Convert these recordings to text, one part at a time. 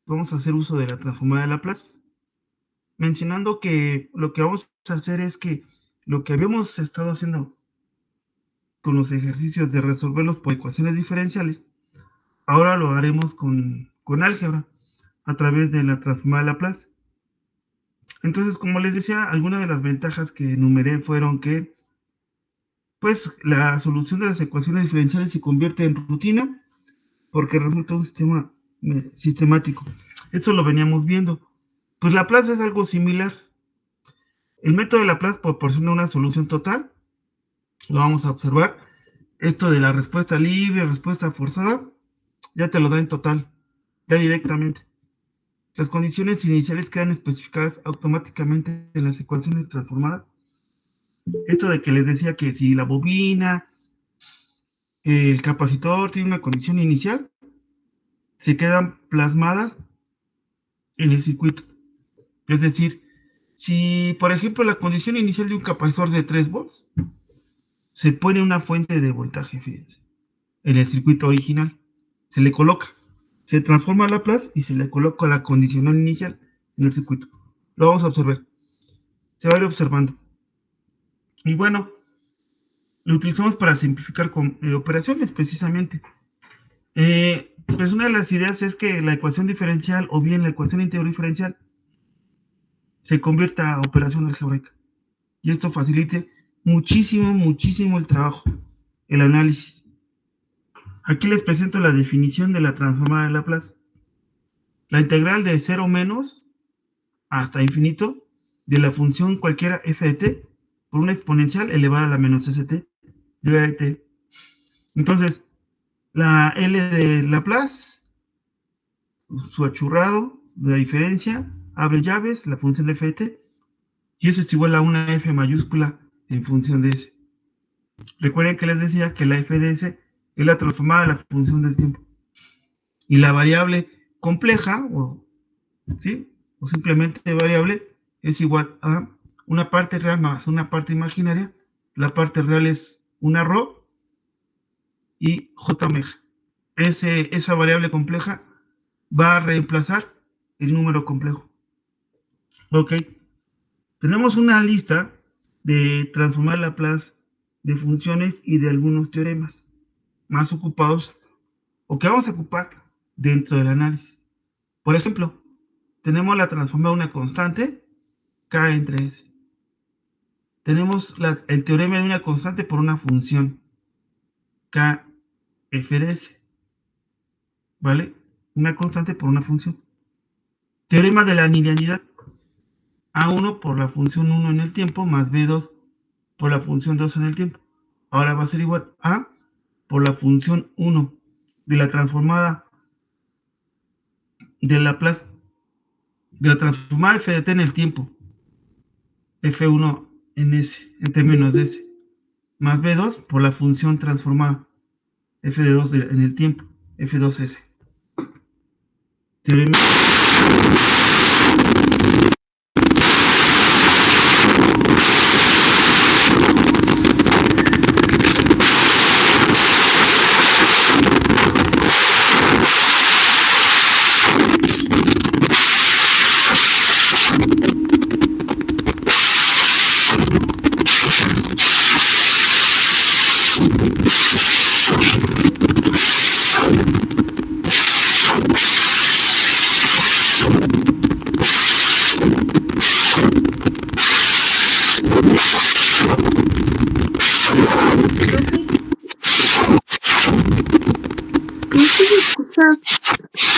vamos a hacer uso de la transformada de Laplace, mencionando que lo que vamos a hacer es que lo que habíamos estado haciendo con los ejercicios de resolverlos por ecuaciones diferenciales, ahora lo haremos con álgebra a través de la transformada de Laplace. Entonces, como les decía, algunas de las ventajas que enumeré fueron que pues la solución de las ecuaciones diferenciales se convierte en rutina porque resulta un sistema sistemático. Esto lo veníamos viendo. Pues Laplace es algo similar. El método de Laplace proporciona una solución total. Lo vamos a observar. Esto de la respuesta libre, respuesta forzada, ya te lo da en total, ya directamente. Las condiciones iniciales quedan especificadas automáticamente en las ecuaciones transformadas. Esto de que les decía que si la bobina, el capacitor tiene una condición inicial, se quedan plasmadas en el circuito. Es decir, si por ejemplo la condición inicial de un capacitor de 3 volts, se pone una fuente de voltaje, fíjense, en el circuito original. Se le coloca, se transforma a Laplace y se le coloca la condicional inicial en el circuito. Lo vamos a observar. Se va a ir observando. Y bueno, lo utilizamos para simplificar con operaciones precisamente. Pues una de las ideas es que la ecuación diferencial o bien la ecuación integral diferencial se convierta a operación algebraica. Y esto facilite muchísimo el trabajo, el análisis. Aquí les presento la definición de la transformada de Laplace. La integral de 0 menos hasta infinito de la función cualquiera f de t por una exponencial elevada a la menos st de t. Entonces, la L de Laplace, su achurrado, la diferencia, abre llaves, la función de f de t, y eso es igual a una f mayúscula en función de s. Recuerden que les decía que la f de s es la transformada de la función del tiempo. Y la variable compleja, ¿sí? O simplemente variable, es igual a una parte real más una parte imaginaria. La parte real es una ρ y j omega. Esa variable compleja va a reemplazar el número complejo. Ok. Tenemos una lista de transformar Laplace de funciones y de algunos teoremas más ocupados o que vamos a ocupar dentro del análisis. Por ejemplo, tenemos la transformada de una constante K entre S. Tenemos el teorema de una constante por una función K f de S. ¿Vale? Una constante por una función. Teorema de la linealidad. A1 por la función 1 en el tiempo más B2 por la función 2 en el tiempo. Ahora va a ser igual a por la función 1 de la transformada de Laplace, de la transformada f de t en el tiempo, f1 en s, en términos de s, más b2 por la función transformada f de 2 en el tiempo, f2s. Teorema.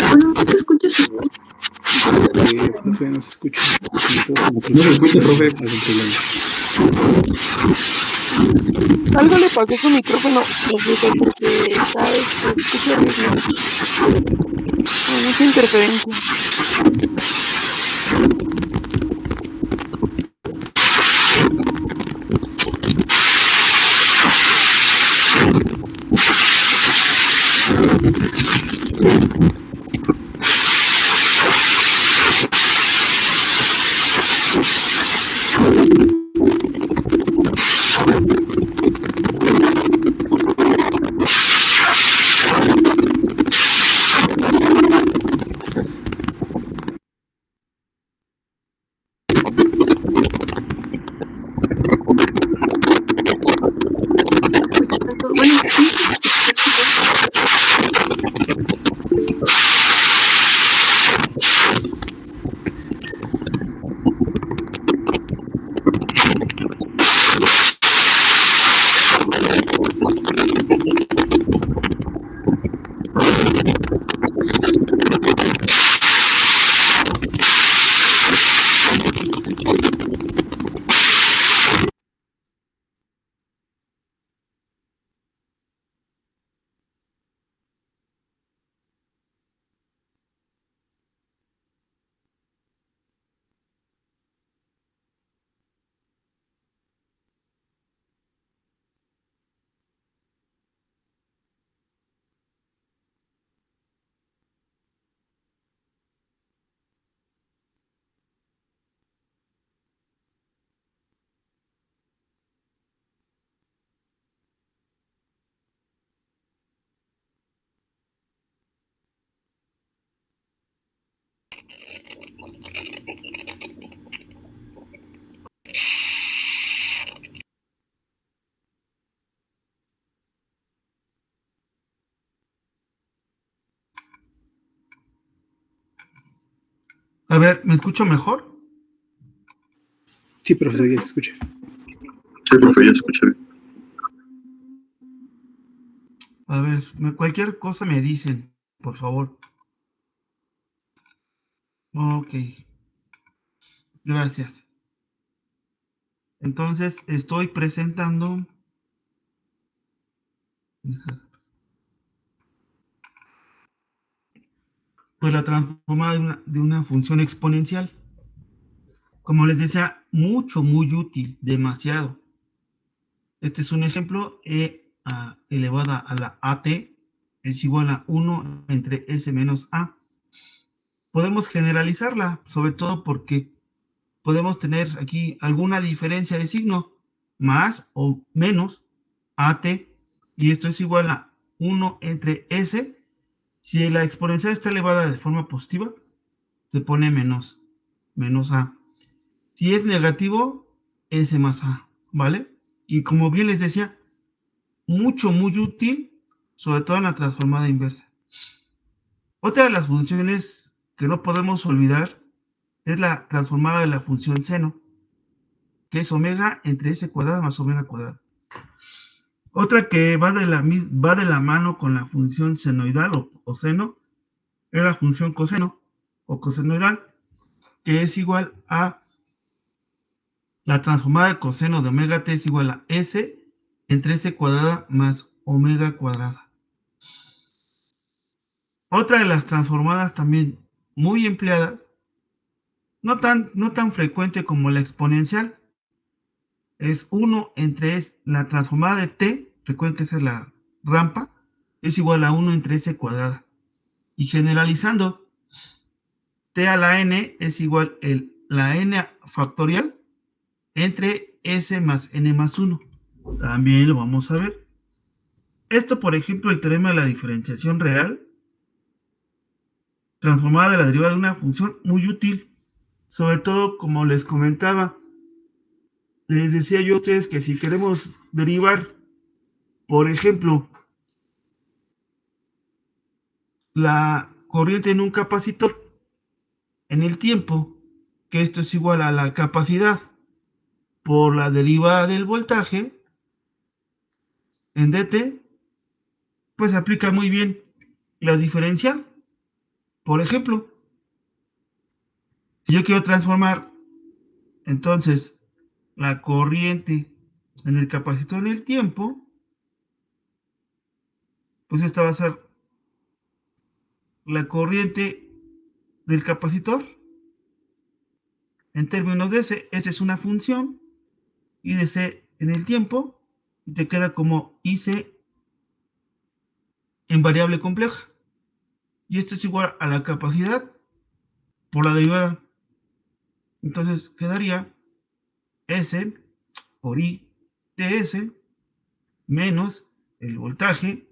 Bueno, no te escuchas su voz. Profe, no se escucha. No se escucha, profe. Algo le pasó a su micrófono, profesor, porque está escucha ruido. Mucha interferencia. A ver, ¿me escucho mejor? Sí, profesor, ya se escucha. Sí, profe, ya escuché. A ver, cualquier cosa me dicen, por favor. Ok, gracias. Entonces, estoy presentando... pues la transformada de una función exponencial. Como les decía, muy útil, demasiado. Este es un ejemplo, elevada a la AT es igual a 1 entre S menos A. Podemos generalizarla, sobre todo porque podemos tener aquí alguna diferencia de signo, más o menos AT, y esto es igual a 1 entre S. Si la exponencial está elevada de forma positiva, se pone menos A. Si es negativo, S más A, ¿vale? Y como bien les decía, muy útil, sobre todo en la transformada inversa. Otra de las funciones que no podemos olvidar es la transformada de la función seno, que es omega entre S cuadrada más omega cuadrada. Otra que va de la mano con la función senoidal o seno es la función coseno o cosenoidal, que es igual a la transformada de coseno de omega t es igual a S entre S cuadrada más omega cuadrada. Otra de las transformadas también muy empleadas, no tan frecuente como la exponencial, es 1 entre la transformada de t, recuerden que esa es la rampa, es igual a 1 entre S cuadrada. Y generalizando, t a la n es igual a la n factorial entre S más n más 1. También lo vamos a ver. Esto, por ejemplo, el teorema de la diferenciación real, transformada de la derivada de una función, muy útil. Sobre todo, como les comentaba, les decía yo a ustedes que si queremos derivar, por ejemplo, la corriente en un capacitor en el tiempo, que esto es igual a la capacidad por la derivada del voltaje en dt, pues aplica muy bien la diferencial. Por ejemplo, si yo quiero transformar entonces la corriente en el capacitor en el tiempo, pues esta va a ser la corriente del capacitor en términos de S. S es una función y de C en el tiempo, y te queda como IC en variable compleja. Y esto es igual a la capacidad por la derivada. Entonces quedaría S por I de S menos el voltaje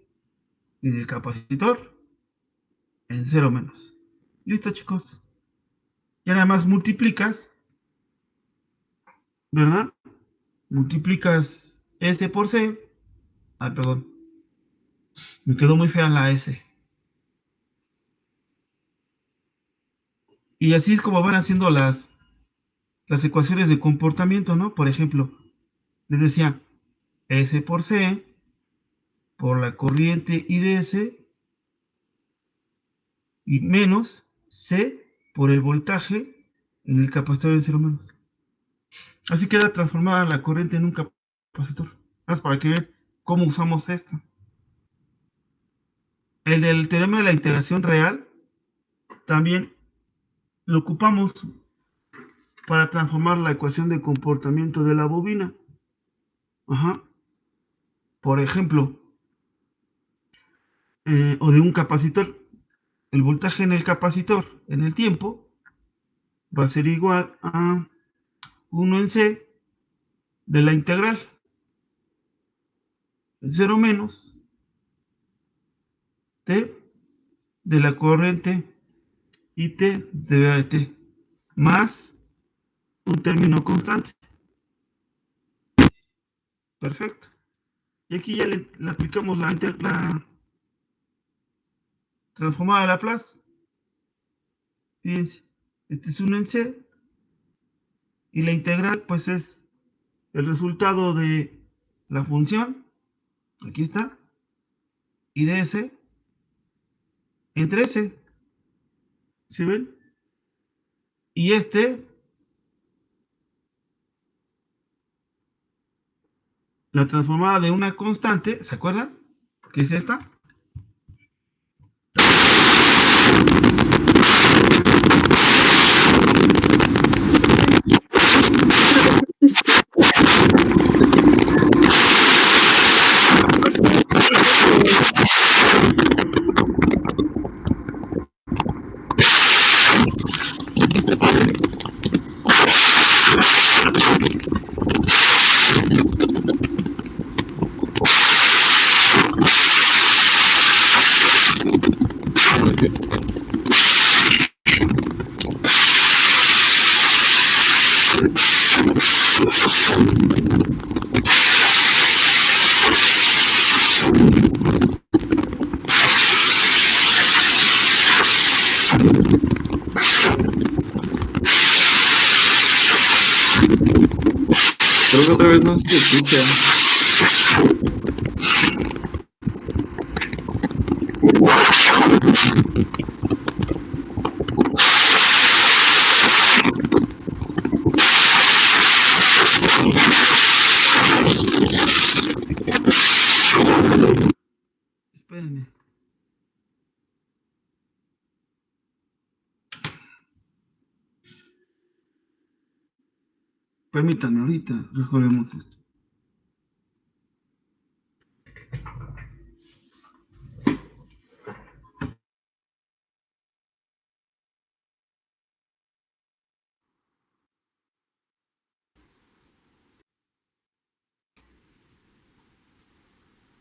del capacitor en 0 menos. Listo, chicos. Ya nada más multiplicas, ¿verdad? Multiplicas S por C. Ah, perdón. Me quedó muy fea la S. Y así es como van haciendo las ecuaciones de comportamiento, ¿no? Por ejemplo, les decía S por C por la corriente I de S y menos C por el voltaje en el capacitor de 0 menos. Así queda transformada la corriente en un capacitor. Más para que vean cómo usamos esto. El del teorema de la integración real también lo ocupamos para transformar la ecuación de comportamiento de la bobina. Ajá. Por ejemplo, o de un capacitor. El voltaje en el capacitor en el tiempo va a ser igual a 1 en C de la integral 0 menos T de la corriente IT de V de T más un término constante. Perfecto. Y aquí ya le aplicamos la transformada de Laplace. Fíjense, Este es 1 en C. Y la integral, pues es el resultado de la función. Aquí está. Y de S entre S. ¿Sí ven? Y la transformada de una constante, ¿se acuerdan? Que es esta. Creo que otra vez no se escucha. Espérenme. Permítanme, ahorita resolvemos esto.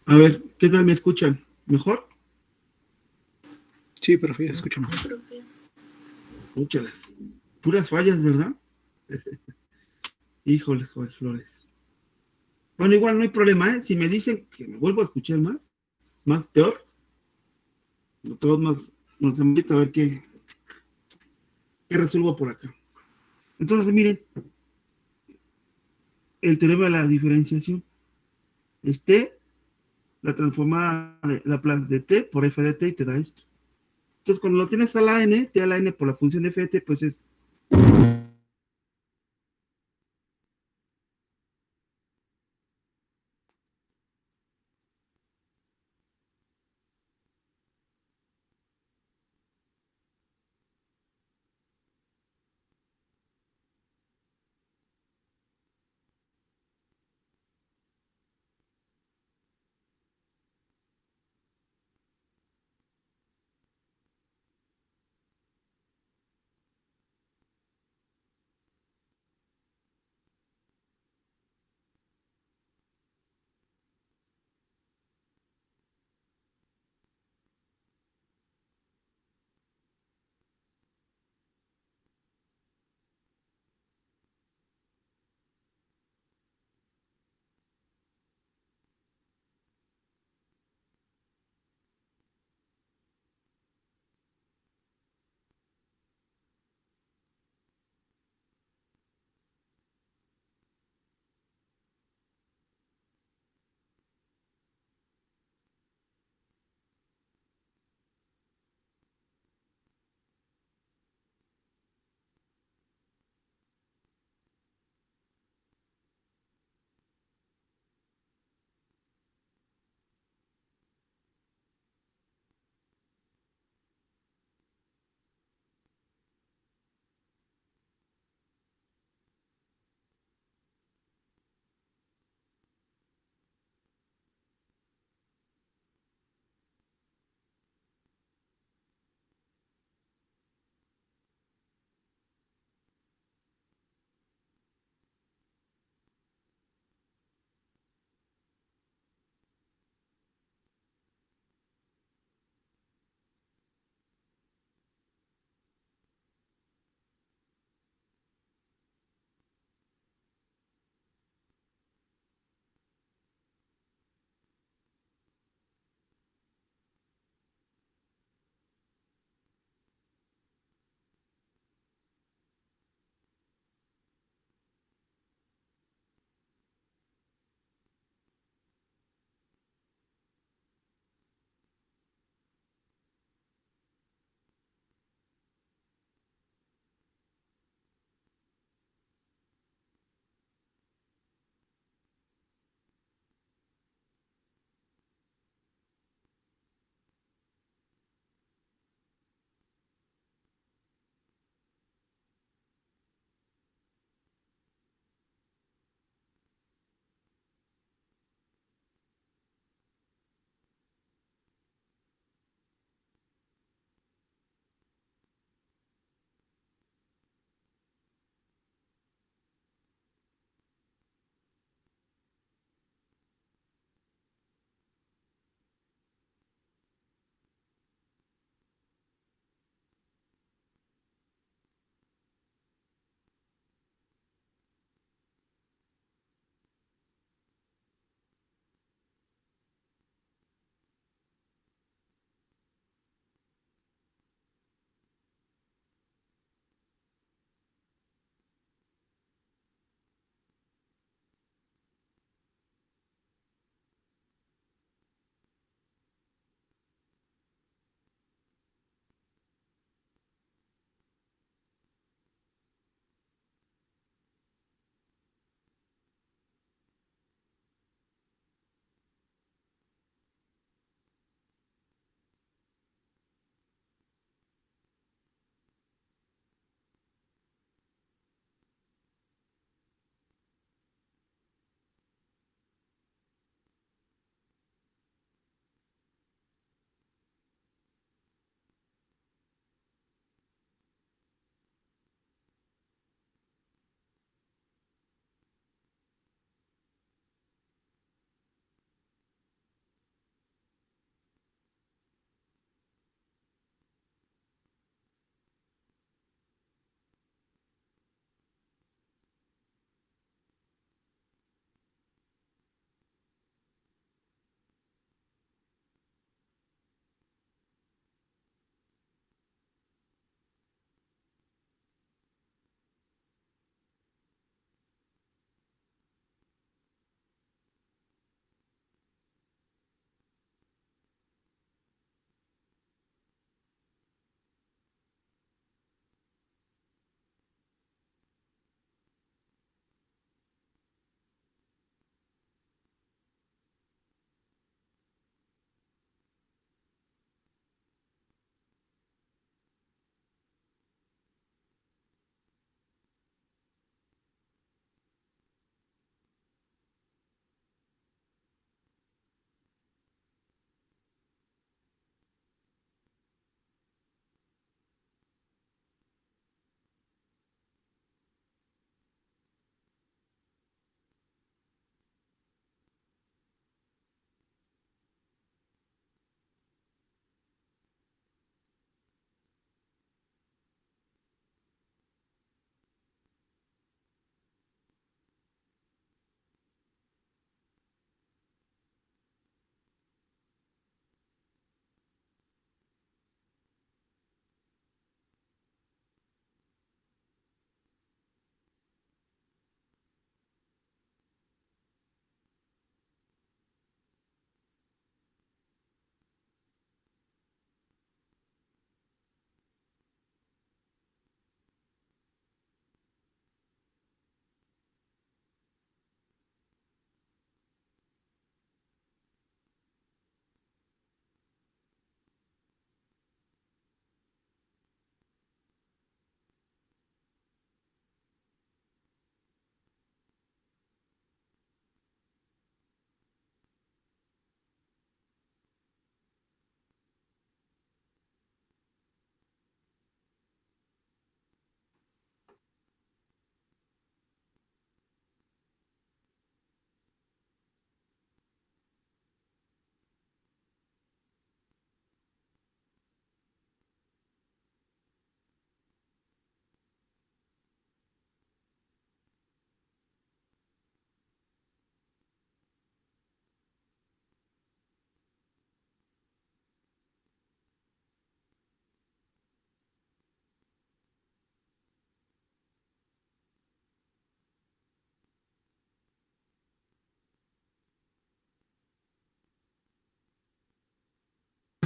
A ver, ¿qué tal me escuchan? ¿Mejor? Sí, profe, ya se escucha mejor. Escúchalas. Puras fallas, ¿verdad? Híjole, joder, Flores. Bueno, igual no hay problema, ¿eh? Si me dicen que me vuelvo a escuchar más peor, de todos nos invito a ver qué resuelvo por acá. Entonces, miren, el teorema de la diferenciación es T, la transformada de Laplace de T por f de T y te da esto. Entonces, cuando lo tienes a la n, T a la n por la función de f de T, pues es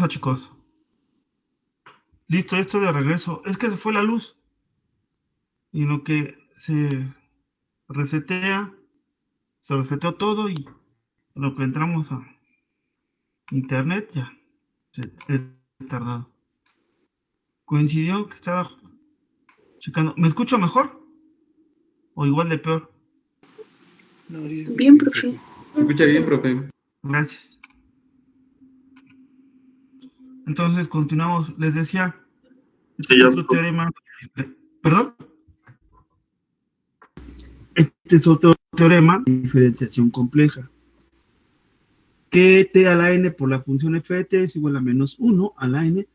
regreso, chicos. Listo, esto de regreso. Es que se fue la luz. Y en lo que resetea, se reseteó todo y en lo que entramos a internet ya es tardado. Coincidió que estaba checando. ¿Me escucho mejor? ¿O igual de peor? No, sí se escucha Bien, profe. Se escucha bien, profe. Gracias. Entonces continuamos. Les decía, este es otro teorema. ¿Perdón? Este es otro teorema de diferenciación compleja. Que t a la n por la función f de t es igual a menos 1 a la n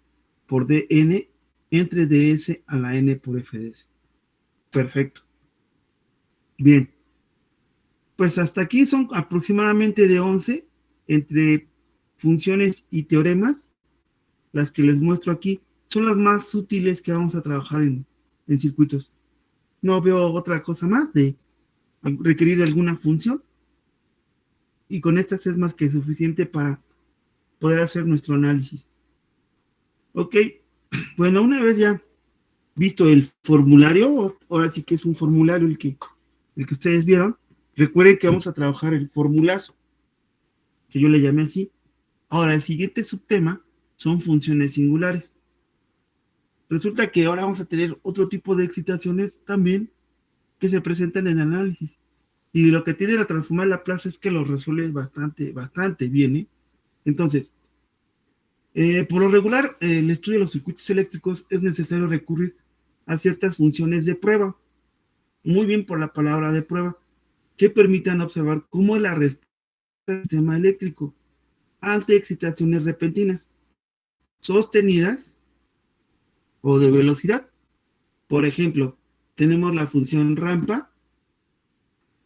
por dn entre ds a la n por f de s. Perfecto. Bien. Pues hasta aquí son aproximadamente de 11 entre funciones y teoremas. Las que les muestro aquí son las más útiles que vamos a trabajar en circuitos. No veo otra cosa más de requerir alguna función. Y con estas es más que suficiente para poder hacer nuestro análisis. Ok, bueno, una vez ya visto el formulario, ahora sí que es un formulario el que ustedes vieron, recuerden que vamos a trabajar el formulazo, que yo le llamé así. Ahora, el siguiente subtema son funciones singulares. Resulta que ahora vamos a tener otro tipo de excitaciones también que se presentan en el análisis. Y lo que tiene la transformada de Laplace es que lo resuelve bastante bien, ¿eh? Entonces, por lo regular, el estudio de los circuitos eléctricos es necesario recurrir a ciertas funciones de prueba, muy bien por la palabra de prueba, que permitan observar cómo es la respuesta del sistema eléctrico ante excitaciones repentinas, sostenidas o de velocidad. Por ejemplo, tenemos la función rampa,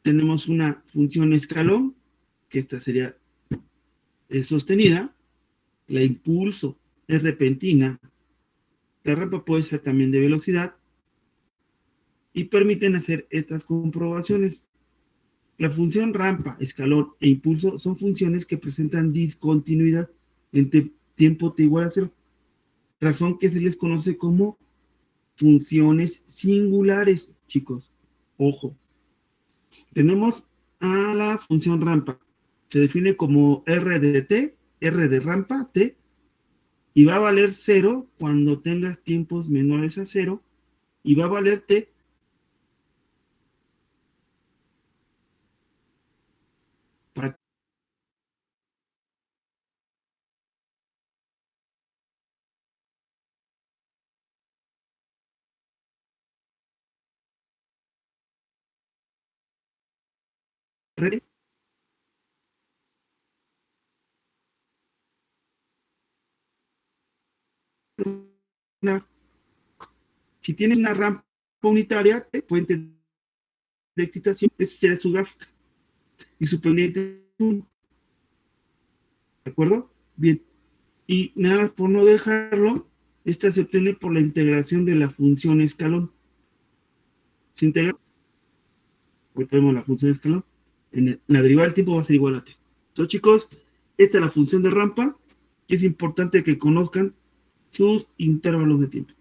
tenemos una función escalón, que esta sería sostenida, la impulso es repentina, la rampa puede ser también de velocidad, y permiten hacer estas comprobaciones. La función rampa, escalón e impulso son funciones que presentan discontinuidad en tiempo t igual a 0, razón que se les conoce como funciones singulares, chicos. Ojo. Tenemos a la función rampa. Se define como r de t, r de rampa, t, y va a valer 0 cuando tengas tiempos menores a 0, y va a valer t para r. Si tienes una rampa unitaria, fuente de excitación, esa será su gráfica. Y su pendiente, ¿de acuerdo? Bien. Y nada más por no dejarlo, esta se obtiene por la integración de la función escalón. Se integra, hoy tenemos la función escalón, la derivada del tiempo va a ser igual a t. Entonces, chicos, esta es la función de rampa, y es importante que conozcan sus intervalos de tiempo,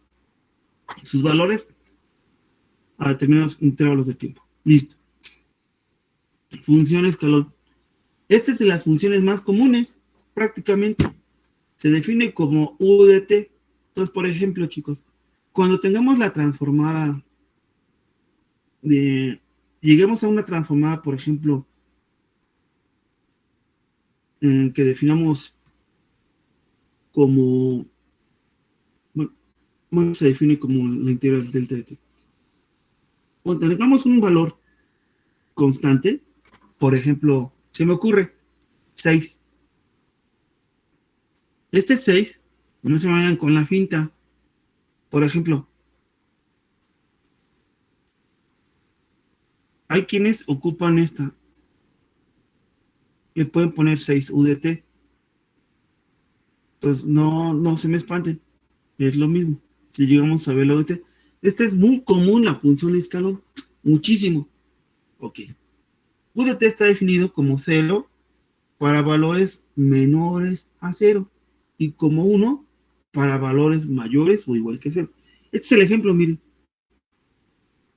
sus valores a determinados intervalos de tiempo. Listo. Función escalón. Esta es de las funciones más comunes, prácticamente. Se define como u de t. Entonces, por ejemplo, chicos, cuando tengamos la transformada lleguemos a una transformada, por ejemplo, que definamos como, bueno, se define como la integral del delta de t. Cuando tengamos un valor constante, por ejemplo, se me ocurre 6. Este 6, no se vayan con la finta. Por ejemplo, hay quienes ocupan esta. Le pueden poner 6 UDT. Entonces, no se me espanten. Es lo mismo. Si llegamos a ver la UDT. Esta es muy común, la función de escalón. Muchísimo. Ok. UDT está definido como 0 para valores menores a 0 y como 1 para valores mayores o igual que 0. Este es el ejemplo, miren.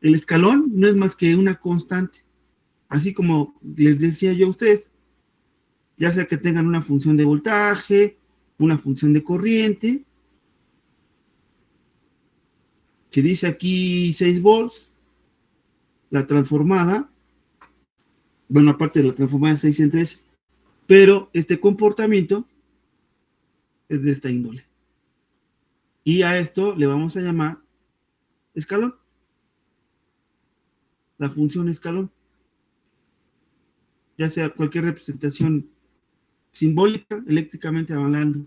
El escalón no es más que una constante. Así como les decía yo a ustedes, ya sea que tengan una función de voltaje, una función de corriente. Se dice aquí 6 volts, la transformada, bueno, aparte de la transformada de 6 en 3, pero este comportamiento es de esta índole. Y a esto le vamos a llamar escalón. La función escalón. Ya sea cualquier representación simbólica, eléctricamente hablando,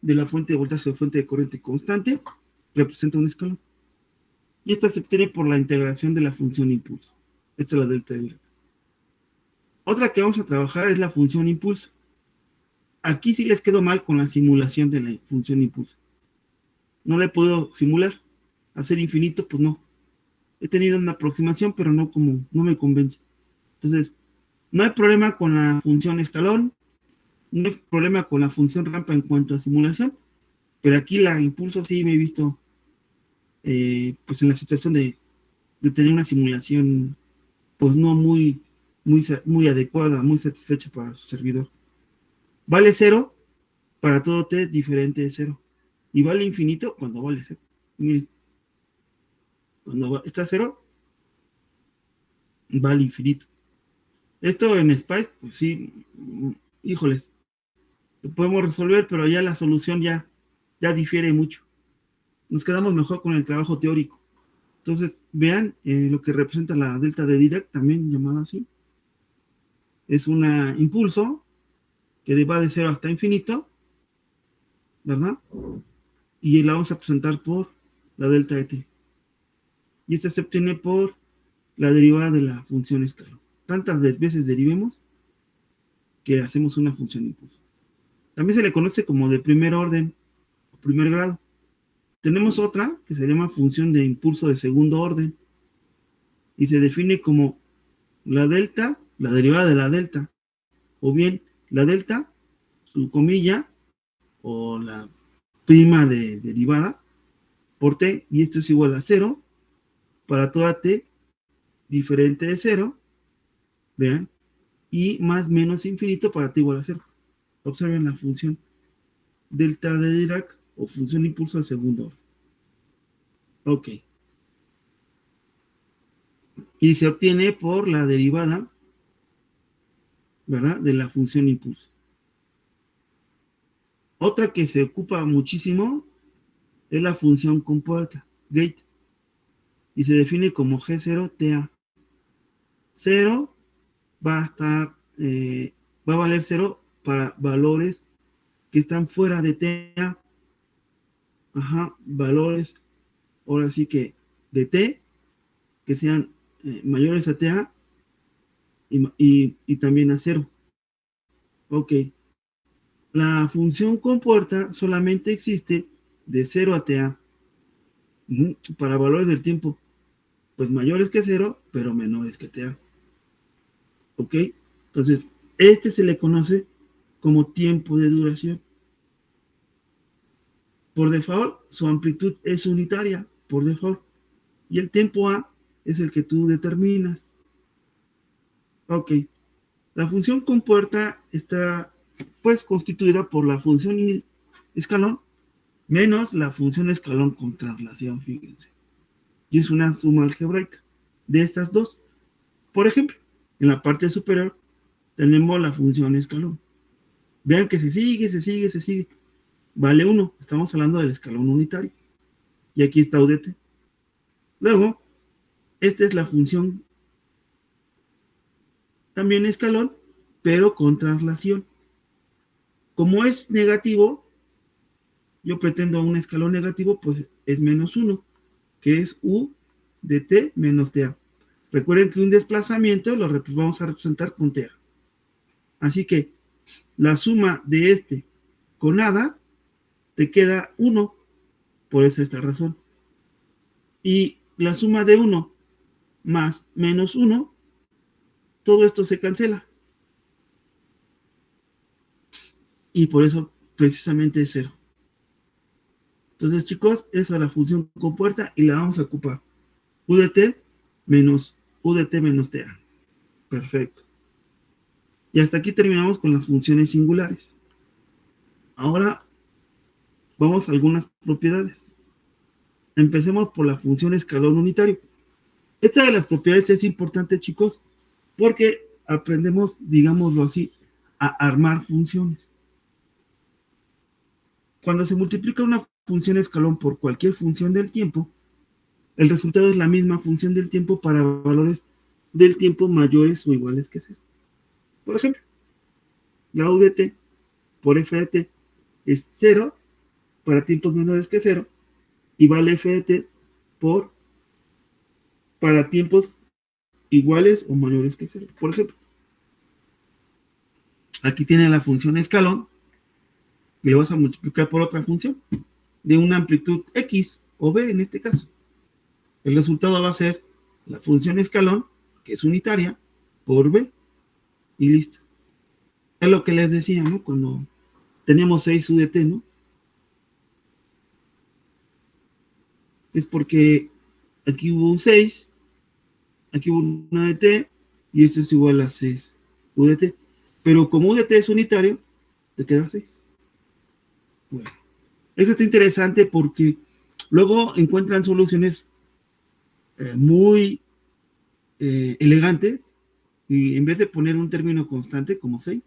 de la fuente de voltaje o fuente de corriente constante, representa un escalón. Y esta se obtiene por la integración de la función impulso. Esta es la delta de Dirac. Otra que vamos a trabajar es la función impulso. Aquí sí les quedó mal con la simulación de la función impulso. No la he podido simular. Hacer infinito, pues no. He tenido una aproximación, pero no me convence. Entonces, no hay problema con la función escalón, no hay problema con la función rampa en cuanto a simulación, pero aquí la impulso sí me he visto pues en la situación de tener una simulación pues no muy adecuada, muy satisfecha para su servidor. Vale 0 para todo t diferente de 0. Y vale infinito cuando vale 0. Miren, cuando está 0, vale infinito. Esto en Spice, pues sí, híjoles, lo podemos resolver, pero ya la solución ya difiere mucho. Nos quedamos mejor con el trabajo teórico. Entonces, vean lo que representa la delta de Dirac, también llamada así. Es un impulso que va de 0 hasta infinito, ¿verdad? Y la vamos a presentar por la delta de t. Y esta se obtiene por la derivada de la función escalón. Tantas veces derivemos que hacemos una función impulso. También se le conoce como de primer orden o primer grado. Tenemos otra que se llama función de impulso de segundo orden y se define como la delta, la derivada de la delta, o bien la delta, su comilla, o la prima de derivada por t, y esto es igual a 0 para toda t diferente de 0, vean, y más menos infinito para t igual a 0. Observen la función delta de Dirac o función de impulso de segundo orden. Ok. Y se obtiene por la derivada, ¿verdad?, de la función impulso. Otra que se ocupa muchísimo es la función compuerta, gate, y se define como G0TA. 0 va a estar, va a valer 0 para valores que están fuera de TA. Ajá, valores, ahora sí que de T, que sean mayores a TA y también a 0. Ok. La función compuerta solamente existe de 0 a TA. Para valores del tiempo, pues mayores que 0, pero menores que TA. ¿Ok? Entonces, este se le conoce como tiempo de duración. Por default, su amplitud es unitaria, por default. Y el tiempo A es el que tú determinas. Ok. La función compuerta está, pues, constituida por la función escalón menos la función escalón con traslación, fíjense. Y es una suma algebraica de estas dos. Por ejemplo, en la parte superior tenemos la función escalón. Vean que se sigue. Vale 1. Estamos hablando del escalón unitario. Y aquí está UDT. Luego, esta es la función también escalón, pero con traslación. Como es negativo, yo pretendo un escalón negativo, pues es menos 1, que es U de T menos TA. Recuerden que un desplazamiento lo vamos a representar con TA. Así que la suma de este con nada te queda 1, por esta razón. Y la suma de 1 más menos 1, todo esto se cancela. Y por eso precisamente es 0. Entonces, chicos, esa es la función compuesta y la vamos a ocupar. UDT menos TA. Perfecto. Y hasta aquí terminamos con las funciones singulares. Ahora vamos a algunas propiedades. Empecemos por la función escalón unitario. Esta de las propiedades es importante, chicos, porque aprendemos, digámoslo así, a armar funciones. Cuando se multiplica una función escalón por cualquier función del tiempo, el resultado es la misma función del tiempo para valores del tiempo mayores o iguales que 0. Por ejemplo, la UDT por f de t es 0 para tiempos menores que 0 y vale f de t para tiempos iguales o mayores que 0. Por ejemplo, aquí tiene la función escalón y le vas a multiplicar por otra función de una amplitud x o b en este caso. El resultado va a ser la función escalón, que es unitaria, por b, y listo. Es lo que les decía, ¿no? Cuando teníamos 6 UDT, ¿no? Es porque aquí hubo un 6, aquí hubo un UDT, y eso es igual a 6 UDT. Pero como UDT es unitario, te queda 6. Bueno, eso está interesante porque luego encuentran soluciones muy elegantes y en vez de poner un término constante como 6,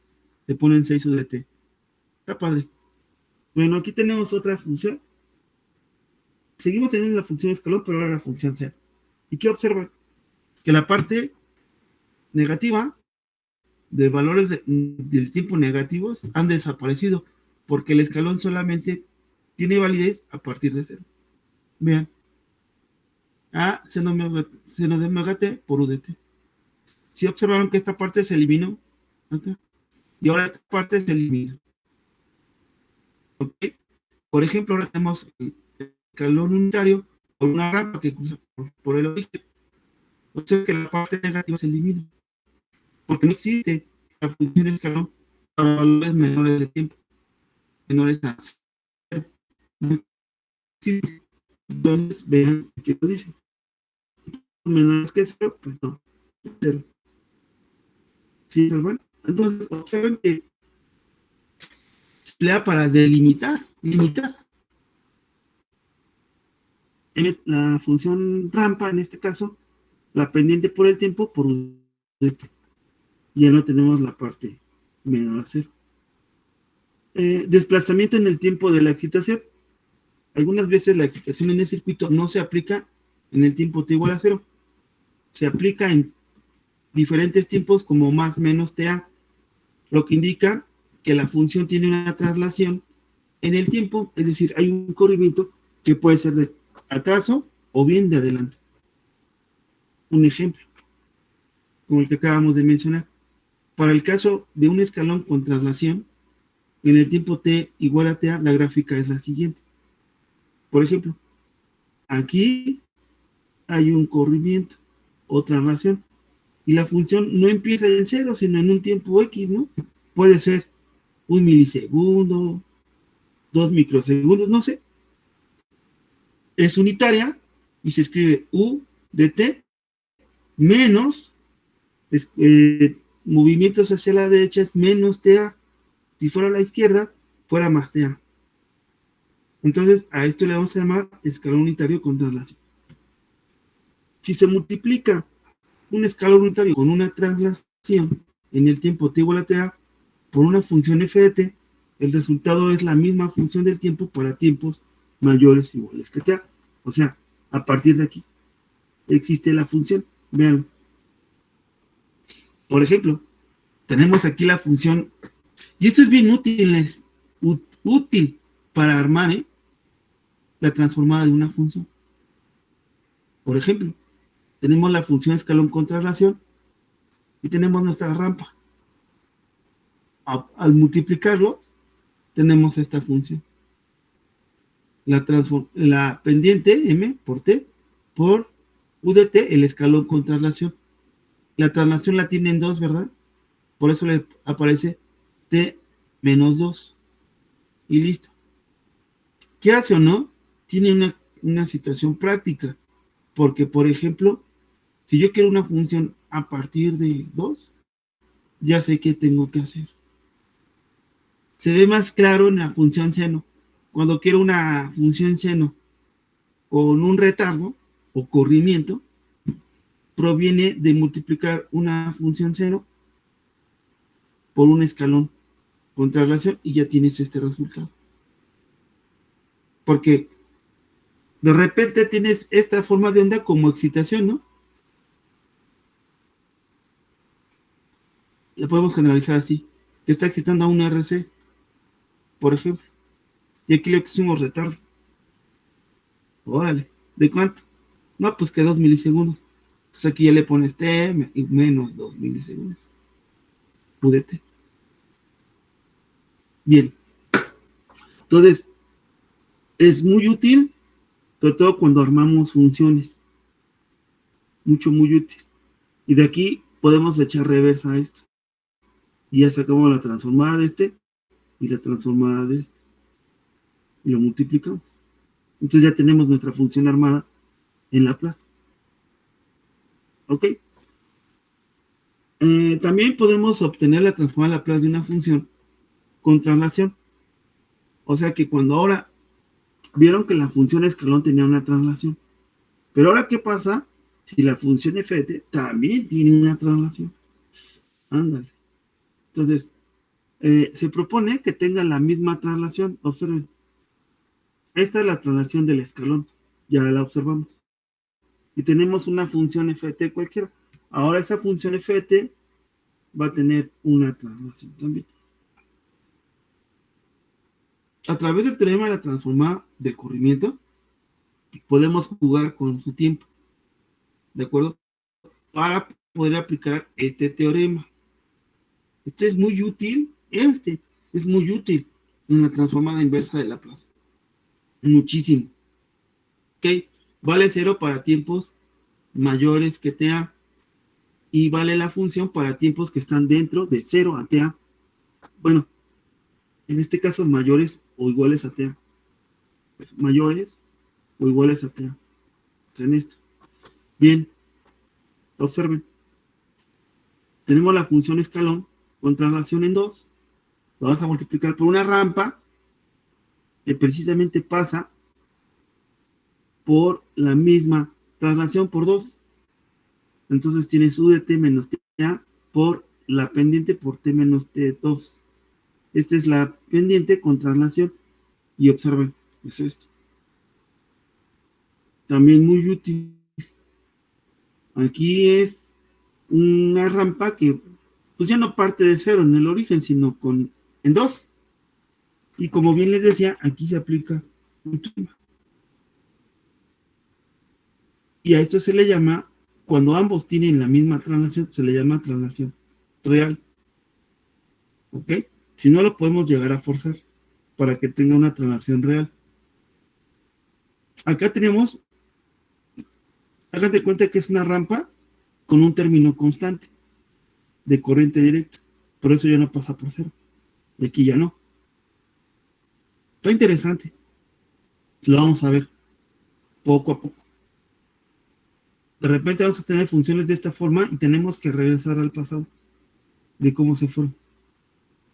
te ponen 6 UDT. Está padre. Bueno, aquí tenemos otra función. Seguimos teniendo la función escalón, pero ahora la función C. ¿Y qué observan? Que la parte negativa de valores del tiempo negativos han desaparecido porque el escalón solamente tiene validez a partir de 0. Vean. A seno de omega t por UDT. Si observaron que esta parte se eliminó acá y ahora esta parte se elimina. ¿Ok? Por ejemplo, ahora tenemos el escalón unitario por una rampa que cruza por el origen. Observen que la parte negativa se elimina porque no existe la función escalón para valores menores de tiempo, menores a 0. No existe. Entonces, vean qué lo dice. Menores que 0, pues no. 0. ¿Sí? Bueno, entonces, observen que se emplea para delimitar, limitar. La función rampa, en este caso, la pendiente por el tiempo por UDT. Ya no tenemos la parte menor a 0. Desplazamiento en el tiempo de la excitación. Algunas veces la excitación en el circuito no se aplica en el tiempo t igual a 0. Se aplica en diferentes tiempos como más menos TA, lo que indica que la función tiene una traslación en el tiempo, es decir, hay un corrimiento que puede ser de atraso o bien de adelanto. Un ejemplo, como el que acabamos de mencionar. Para el caso de un escalón con traslación, en el tiempo t igual a TA, la gráfica es la siguiente. Por ejemplo, aquí hay un corrimiento o traslación, y la función no empieza en 0, sino en un tiempo X, ¿no? Puede ser 1 milisegundo, 2 microsegundos, no sé. Es unitaria y se escribe U de T menos movimientos hacia la derecha es menos TA. Si fuera a la izquierda, fuera más TA. Entonces, a esto le vamos a llamar escalón unitario con traslación. Si se multiplica un escalón unitario con una traslación en el tiempo t igual a TA por una función f de t, el resultado es la misma función del tiempo para tiempos mayores o iguales que TA. O sea, a partir de aquí existe la función. Vean. Por ejemplo, tenemos aquí la función, y esto es bien útil para armar la transformada de una función. Por ejemplo, tenemos la función escalón con traslación y tenemos nuestra rampa. Al multiplicarlos, tenemos esta función. La pendiente m por t por UDT, el escalón con traslación. La traslación la tiene en 2, ¿verdad? Por eso le aparece t menos 2. y listo. Quieras o no, tiene una situación práctica, porque, por ejemplo, si yo quiero una función a partir de 2, ya sé qué tengo que hacer. Se ve más claro en la función seno. Cuando quiero una función seno con un retardo o corrimiento, proviene de multiplicar una función seno por un escalón con traslación y ya tienes este resultado. Porque de repente tienes esta forma de onda como excitación, ¿no? La podemos generalizar así, que está excitando a un RC, por ejemplo. Y aquí le pusimos retardo. Órale, ¿de cuánto? No, pues que 2 milisegundos. Entonces aquí ya le pones T y menos 2 milisegundos. Pudete. Bien. Entonces, es muy útil, sobre todo cuando armamos funciones. Muy útil. Y de aquí podemos echar reversa a esto. Y ya sacamos la transformada de este y la transformada de este. Y lo multiplicamos. Entonces ya tenemos nuestra función armada en Laplace. ¿Ok? También podemos obtener la transformada de Laplace de una función con traslación. O sea que cuando ahora vieron que la función escalón tenía una traslación. Pero ahora, ¿qué pasa si la función f de t también tiene una traslación? Ándale. Entonces, se propone que tenga la misma traslación. Observen. Esta es la traslación del escalón. Ya la observamos. Y tenemos una función f de t cualquiera. Ahora esa función f de t va a tener una traslación también. A través del teorema de la transformada del corrimiento, podemos jugar con su tiempo. ¿De acuerdo? Para poder aplicar este teorema. Este es muy útil. Este es muy útil en la transformada inversa de Laplace. Muchísimo. ¿Ok? Vale 0 para tiempos mayores que TA. Y vale la función para tiempos que están dentro de 0 a TA. Bueno, en este caso mayores o iguales a TA. Mayores o iguales a TA. En esto. Bien. Observen. Tenemos la función escalón con traslación en 2. Lo vamos a multiplicar por una rampa que precisamente pasa por la misma traslación por 2. Entonces tienes u de t menos ta por la pendiente por t menos t2. Esta es la pendiente con traslación. Y observen, es esto. También muy útil. Aquí es una rampa que pues ya no parte de 0 en el origen, sino en 2. Y como bien les decía, aquí se aplica un teorema. Y a esto se le llama, cuando ambos tienen la misma traslación, se le llama traslación real. ¿Ok? Si no, lo podemos llegar a forzar para que tenga una traslación real. Acá tenemos, hagan de cuenta que es una rampa con un término constante de corriente directa. Por eso ya no pasa por 0. Y aquí ya no. Está interesante. Lo vamos a ver poco a poco. De repente vamos a tener funciones de esta forma y tenemos que regresar al pasado de cómo se fueron.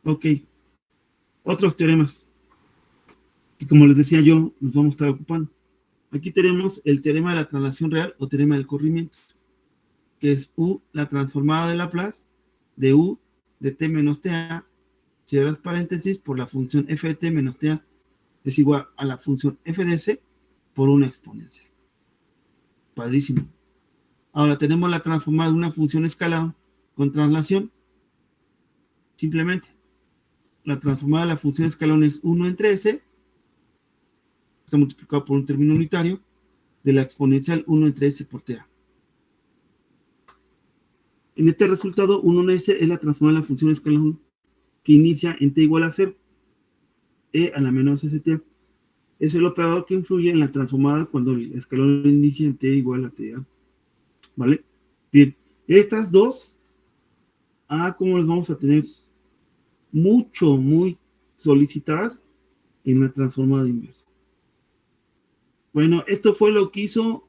Ok. Otros teoremas que, como les decía yo, nos vamos a estar ocupando. Aquí tenemos el teorema de la traslación real o teorema del corrimiento, que es U, la transformada de Laplace, de U de t menos ta, cierras paréntesis, por la función f de t menos ta es igual a la función f de c por una exponencial. Padrísimo. Ahora tenemos la transformada de una función escalar con traslación. Simplemente, la transformada de la función escalón es 1 entre s, está multiplicado por un término unitario, de la exponencial 1 entre s por ta. En este resultado, 1 en s es la transformada de la función escalón que inicia en t igual a 0, e a la menos st. Es el operador que influye en la transformada cuando el escalón inicia en t igual a ta. ¿Vale? Bien, estas dos, como las vamos a tener muy solicitadas en la transformada inversa. Bueno, esto fue lo que hizo,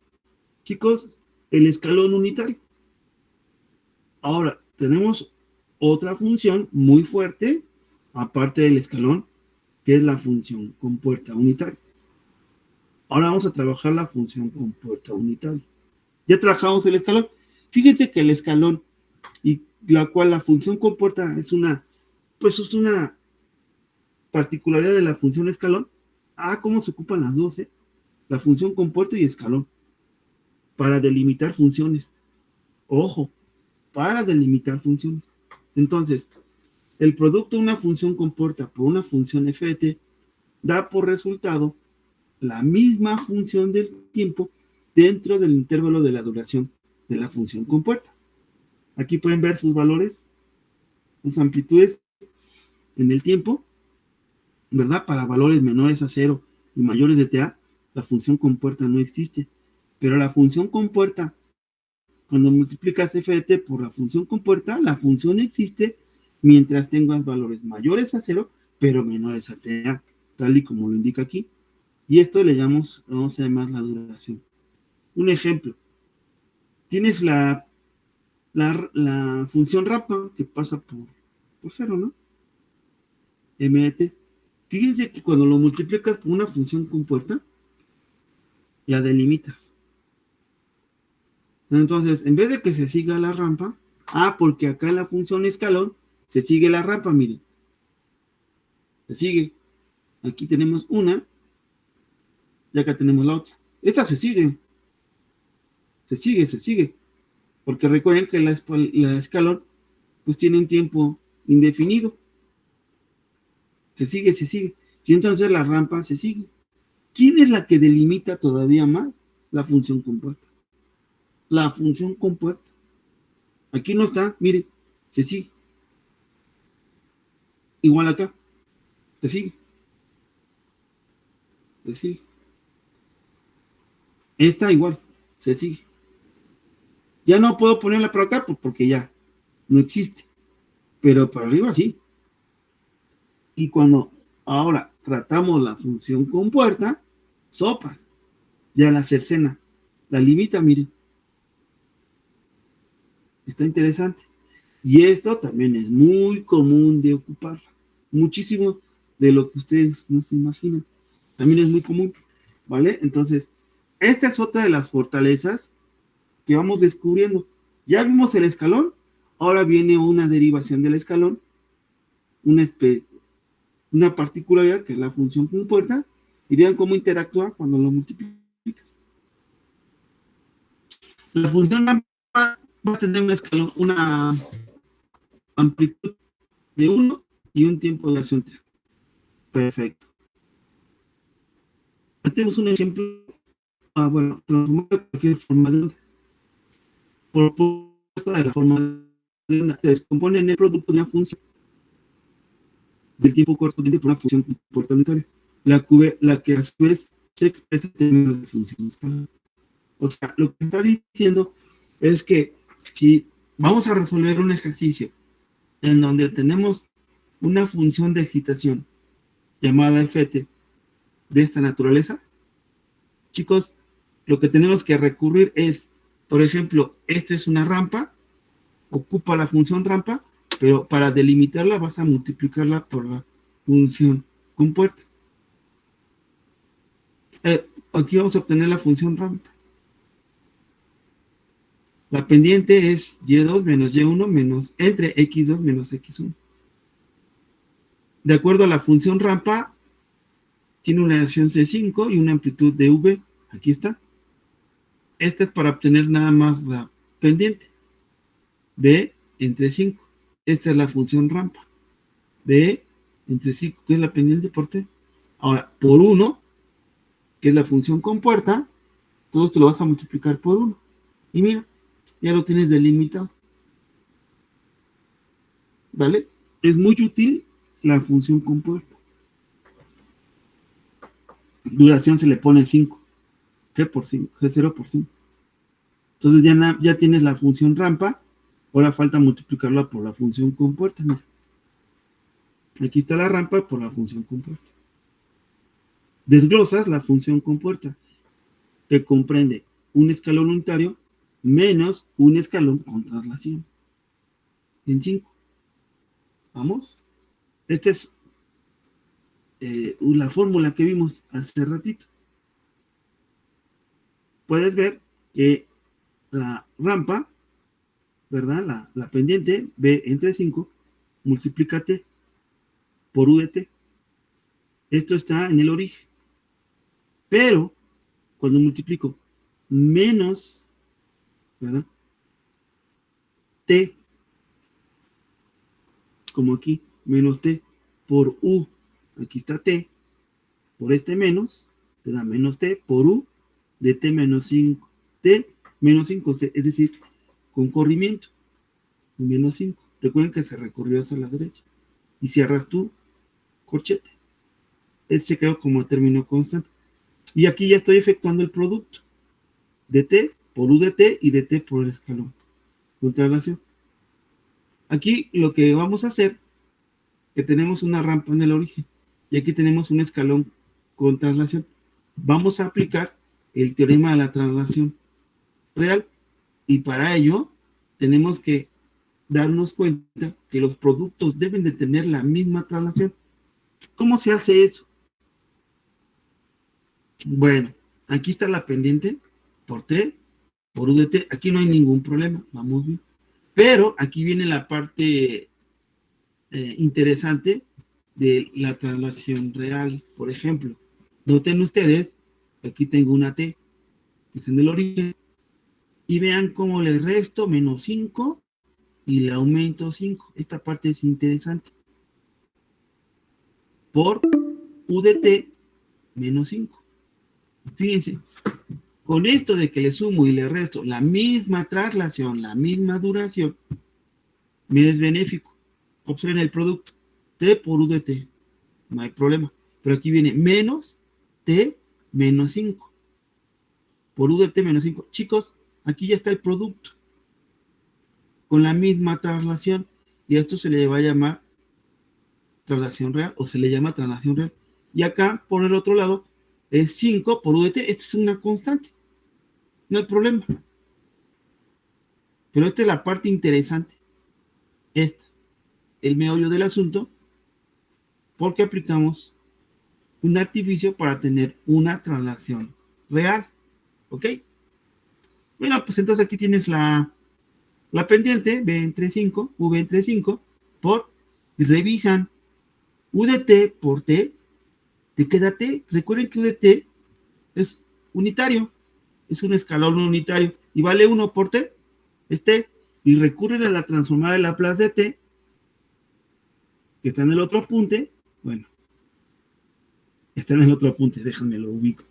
chicos, el escalón unitario. Ahora, tenemos otra función muy fuerte, aparte del escalón, que es la función compuerta unitaria. Ahora vamos a trabajar la función compuerta unitaria. Ya trabajamos el escalón. Fíjense que el escalón, y la cual la función compuerta es una particularidad de la función escalón. ¿Cómo se ocupan las dos, La función compuerta y escalón. Para delimitar funciones. Ojo, para delimitar funciones. Entonces, el producto de una función compuerta por una función f de t da por resultado la misma función del tiempo dentro del intervalo de la duración de la función compuerta. Aquí pueden ver sus valores, sus amplitudes en el tiempo, ¿verdad? Para valores menores a 0 y mayores de ta, la función compuerta no existe. Pero la función compuerta, cuando multiplicas f de t por la función compuerta, la función existe mientras tengas valores mayores a 0, pero menores a ta, tal y como lo indica aquí. Y esto vamos a llamar la duración. Un ejemplo. Tienes la función rampa que pasa por 0, ¿no? M de t. Fíjense que cuando lo multiplicas por una función compuerta, la delimitas. Entonces, en vez de que se siga la rampa, porque acá en la función escalón se sigue la rampa, miren. Se sigue. Aquí tenemos una, y acá tenemos la otra. Esta se sigue. Se sigue. Porque recuerden que la escalón, pues tiene un tiempo indefinido. Se sigue. Y entonces la rampa se sigue. ¿Quién es la que delimita todavía más? La función compuerta. La función compuerta. Aquí no está, miren, se sigue. Igual acá, se sigue. Esta igual, se sigue. Ya no puedo ponerla por acá porque ya no existe. Pero por arriba sí. Y cuando ahora tratamos la función compuerta, sopas. Ya la cercena, la limita, miren. Está interesante. Y esto también es muy común de ocuparla. Muchísimo de lo que ustedes no se imaginan. También es muy común, ¿vale? Entonces, esta es otra de las fortalezas que vamos descubriendo. Ya vimos el escalón, ahora viene una derivación del escalón, una particularidad que es la función compuerta, y vean cómo interactúa cuando lo multiplicas. La función va a tener un escalón, una amplitud de 1 y un tiempo de duración t. Perfecto. Tenemos un ejemplo, transformar cualquier forma de onda. Por propuesta de la forma de onda, se descompone en el producto de una función del tiempo correspondiente por una función comportamental, la que a su vez se expresa en términos de función escalar. O sea, lo que está diciendo es que si vamos a resolver un ejercicio en donde tenemos una función de excitación llamada ft de esta naturaleza, chicos, lo que tenemos que recurrir es, por ejemplo, esto es una rampa, ocupa la función rampa, pero para delimitarla vas a multiplicarla por la función compuerta. Aquí vamos a obtener la función rampa. La pendiente es y2 menos y1 menos entre x2 menos x1. De acuerdo a la función rampa, tiene una dirección C5 y una amplitud de V. Aquí está. Esta es para obtener nada más la pendiente. B entre 5. Esta es la función rampa. B entre 5, que es la pendiente por T. Ahora, por 1, que es la función compuerta, todo esto lo vas a multiplicar por 1. Y mira, ya lo tienes delimitado. ¿Vale? Es muy útil la función compuerta. Duración se le pone 5. G por 5, G0 por 5. Entonces ya tienes la función rampa. Ahora falta multiplicarla por la función compuerta. Mira. Aquí está la rampa por la función compuerta. desglosas la función compuerta, que comprende un escalón unitario menos un escalón con traslación. En 5. ¿Vamos? Esta es la fórmula que vimos hace ratito. Puedes ver que la rampa, ¿verdad? La pendiente B entre 5, multiplica T por U de T. Esto está en el origen. Pero, cuando multiplico menos, ¿verdad? T, como aquí, menos T por U, aquí está T, por este menos, te da menos T por U de T menos 5. T menos 5, es decir, con corrimiento, menos 5. Recuerden que se recorrió hacia la derecha. Y cierras tu corchete. Este se quedó como término constante. Y aquí ya estoy efectuando el producto de T por U de T y de T por el escalón con traslación. Aquí lo que vamos a hacer, que tenemos una rampa en el origen y aquí tenemos un escalón con traslación. Vamos a aplicar el teorema de la traslación real y para ello tenemos que darnos cuenta que los productos deben de tener la misma traslación. ¿Cómo se hace eso? Bueno, aquí está la pendiente por T, por U de T. Aquí no hay ningún problema, vamos bien. Pero aquí viene la parte interesante de la traslación real. Por ejemplo, noten ustedes, aquí tengo una T, que es en el origen, y vean cómo le resto menos 5 y le aumento 5. Esta parte es interesante. Por U de T menos 5. Fíjense, con esto de que le sumo y le resto la misma traslación, la misma duración, me es benéfico. Observen el producto. T por U de T. No hay problema. Pero aquí viene menos T menos 5. Por U de T menos 5. Chicos, aquí ya está el producto. Con la misma traslación. Y a esto se le va a llamar traslación real o se le llama traslación real. Y acá, por el otro lado, es 5 por U de T. Esta es una constante. No hay problema. Pero esta es la parte interesante. Esta. El meollo del asunto. Porque aplicamos un artificio para tener una traslación real. ¿Ok? Bueno, pues entonces aquí tienes la pendiente, B entre 5, V entre 5, por, y revisan, U de T por T, te queda T. Recuerden que U de T es unitario, es un escalón unitario, y vale 1 por T, es T, y recurren a la transformada de Laplace de T, que está en el otro apunte, bueno, está en el otro apunte, déjenme lo ubico,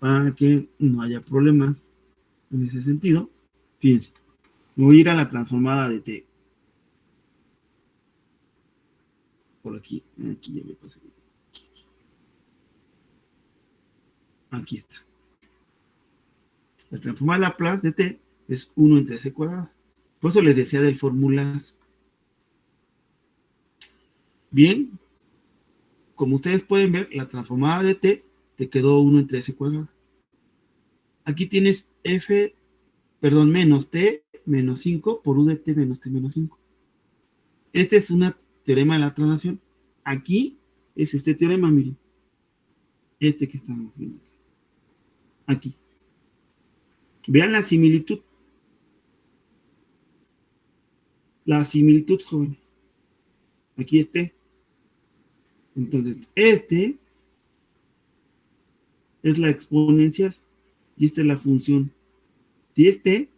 para que no haya problemas en ese sentido. Fíjense, me voy a ir a la transformada de T. Por aquí ya me pasé. Aquí está. La transformada de Laplace de T es 1 entre S cuadrado. Por eso les decía del formulazo. Bien, como ustedes pueden ver, la transformada de T te quedó 1 entre S cuadrado. Aquí tienes menos T menos 5 por U de T menos T menos 5. Este es un teorema de la traslación. Aquí es este teorema, miren. Este que estamos viendo. Aquí. Vean la similitud. La similitud, jóvenes. Aquí este. Entonces, este es la exponencial. Y esta es la función. Si es t,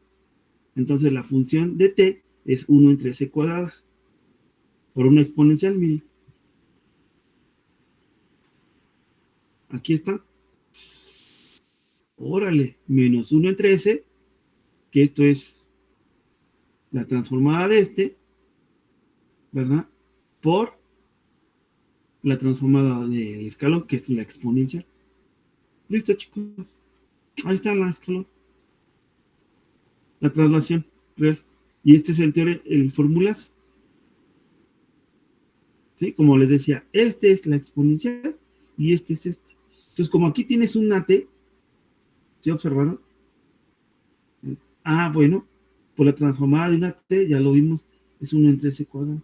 entonces la función de t es 1 entre c cuadrada. Por una exponencial, miren. Aquí está. Órale, menos 1 entre s, que esto es la transformada de este, ¿verdad? Por la transformada del escalón, que es la exponencial. Listo, chicos. Ahí está la escalón. La traslación real. Y este es el formulazo. ¿Sí? Como les decía, este es la exponencial y este es este. Entonces, como aquí tienes una T, ¿sí observaron? Ah, bueno, por la transformada de una T, ya lo vimos, es 1 entre S cuadrado.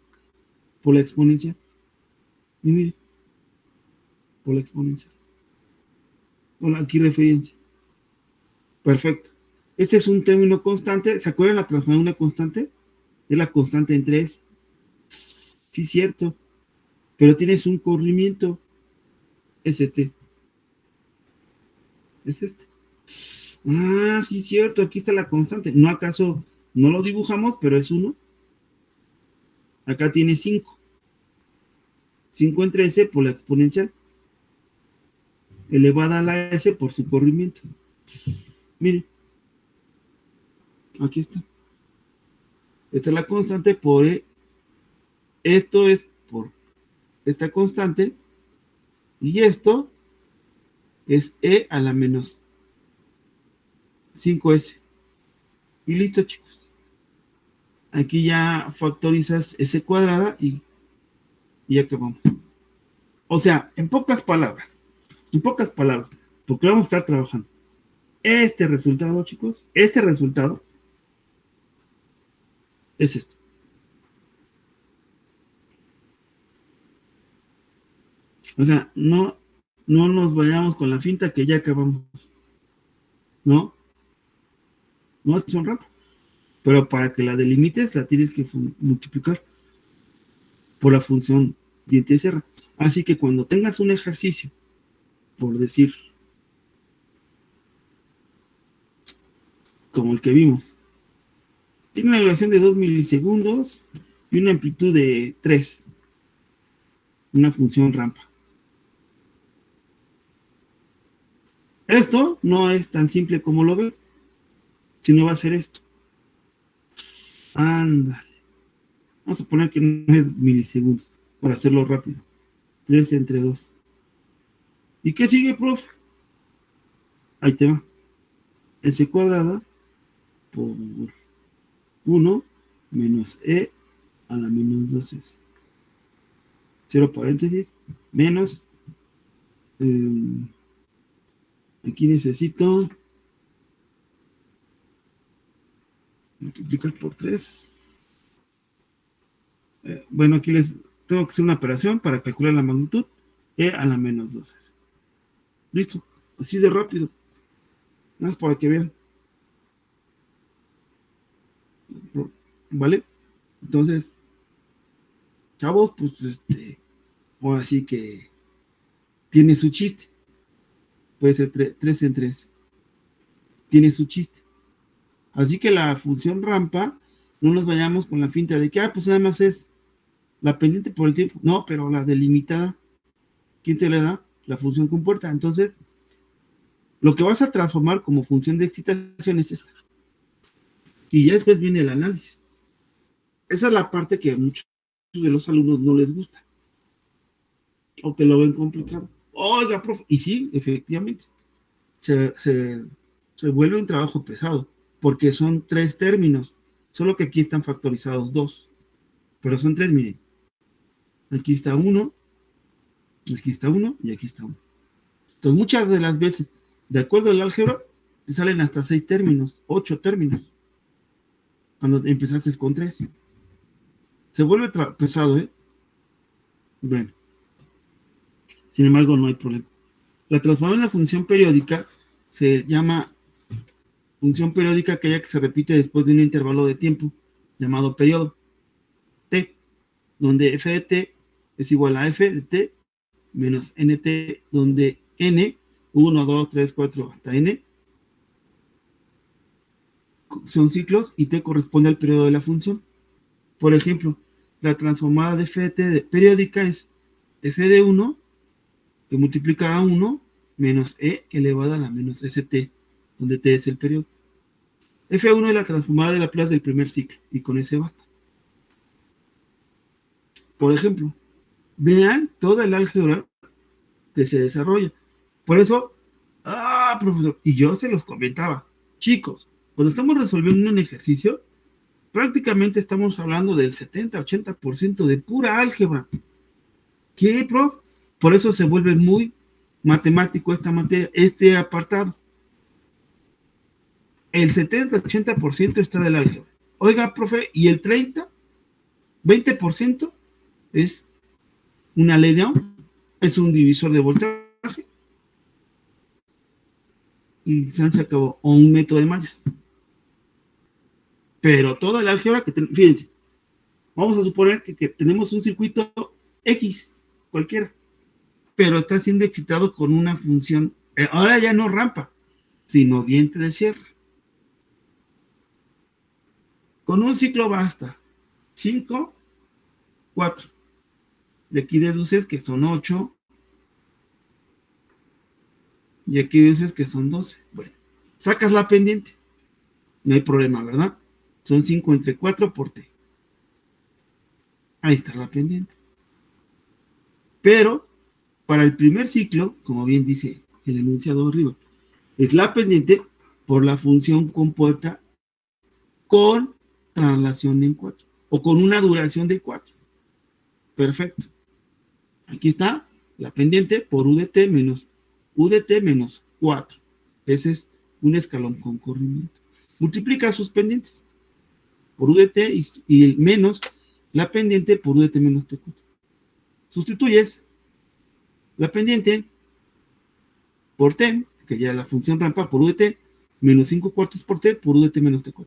Por la exponencial. Y mire, por la exponencial. Bueno, aquí referencia. Perfecto. Este es un término constante. ¿Se acuerdan la transformada de una constante? Es la constante entre S. Sí, cierto. Pero tienes un corrimiento. Es este. Es este. Ah, sí, cierto. Aquí está la constante. ¿No acaso no lo dibujamos, pero es 1? Acá tiene 5. 5 entre S por la exponencial. Elevada a la S por su corrimiento. Miren. Aquí está. Esta es la constante por E. Esto es por esta constante. Y esto es E a la menos 5S. Y listo, chicos. Aquí ya factorizas S cuadrada y ya acabamos. O sea, en pocas palabras, porque vamos a estar trabajando. Este resultado, chicos, este resultado es esto. O sea, no nos vayamos con la finta que ya acabamos. No son rápido. Pero para que la delimites, la tienes que multiplicar por la función diente de sierra. Así que cuando tengas un ejercicio, por decir, como el que vimos, tiene una duración de 2 milisegundos y una amplitud de 3. Una función rampa. Esto no es tan simple como lo ves, sino va a ser esto. Ándale. Vamos a poner que no es milisegundos, para hacerlo rápido. 3 entre 2. ¿Y qué sigue, prof? Ahí te va. S cuadrada por 1 menos E a la menos 2S. 0 paréntesis, menos... aquí necesito multiplicar por 3. Bueno, aquí les tengo que hacer una operación para calcular la magnitud. E a la menos 2S. Listo, así de rápido. Nada más para que vean. ¿Vale? Entonces, chavos, pues ahora sí que tiene su chiste. Puede ser 3 en 3. Tiene su chiste. Así que la función rampa, no nos vayamos con la finta de que, pues nada más es la pendiente por el tiempo. No, pero la delimitada, ¿quién te la da? La función compuerta. Entonces, lo que vas a transformar como función de excitación es esta. Y ya después viene el análisis. Esa es la parte que a muchos de los alumnos no les gusta. O que lo ven complicado. Oiga, profe. Y sí, efectivamente. Se vuelve un trabajo pesado. Porque son 3 términos. Solo que aquí están factorizados 2. Pero son 3, miren. Aquí está 1. Aquí está 1 y aquí está 1. Entonces, muchas de las veces, de acuerdo al álgebra, te salen hasta 6 términos, 8 términos. Cuando empezaste con 3. Se vuelve pesado, ¿eh? Bueno. Sin embargo, no hay problema. La transformación de la función periódica se llama función periódica aquella que se repite después de un intervalo de tiempo llamado periodo t, donde f de t es igual a f de t menos nt, donde n, 1, 2, 3, 4 hasta n, son ciclos y t corresponde al periodo de la función. Por ejemplo, la transformada de f de t periódica es f de 1 que multiplica a 1 menos e elevada a la menos st, donde t es el periodo. F1 es la transformada de Laplace del primer ciclo, y con ese basta. Por ejemplo, vean toda el álgebra que se desarrolla. Por eso, profesor, y yo se los comentaba, chicos, cuando estamos resolviendo un ejercicio, prácticamente estamos hablando del 70-80% de pura álgebra. ¿Qué, prof? Por eso se vuelve muy matemático esta materia, este apartado. El 70-80% está del álgebra. Oiga, profe, ¿y el 20% es una ley de Ohm? Es un divisor de voltaje. Y se acabó. O un método de mallas. Pero toda la álgebra que fíjense, vamos a suponer que tenemos un circuito X, cualquiera, pero está siendo excitado con una función, ahora ya no rampa, sino diente de cierre. Con un ciclo basta 5, 4. Y aquí deduces que son 8. Y aquí dices que son 12. Bueno, sacas la pendiente. No hay problema, ¿verdad? Son 5 entre 4 por T. Ahí está la pendiente. Pero, para el primer ciclo, como bien dice el enunciado arriba, es la pendiente por la función compuesta con traslación en 4. O con una duración de 4. Perfecto. Aquí está la pendiente por UDT menos 4. Ese es un escalón con corrimiento. Multiplica sus pendientes por UDT y el menos la pendiente por UDT menos T4. Sustituyes la pendiente por T, que ya la función rampa, por UDT menos 5 cuartos por T por UDT menos T4.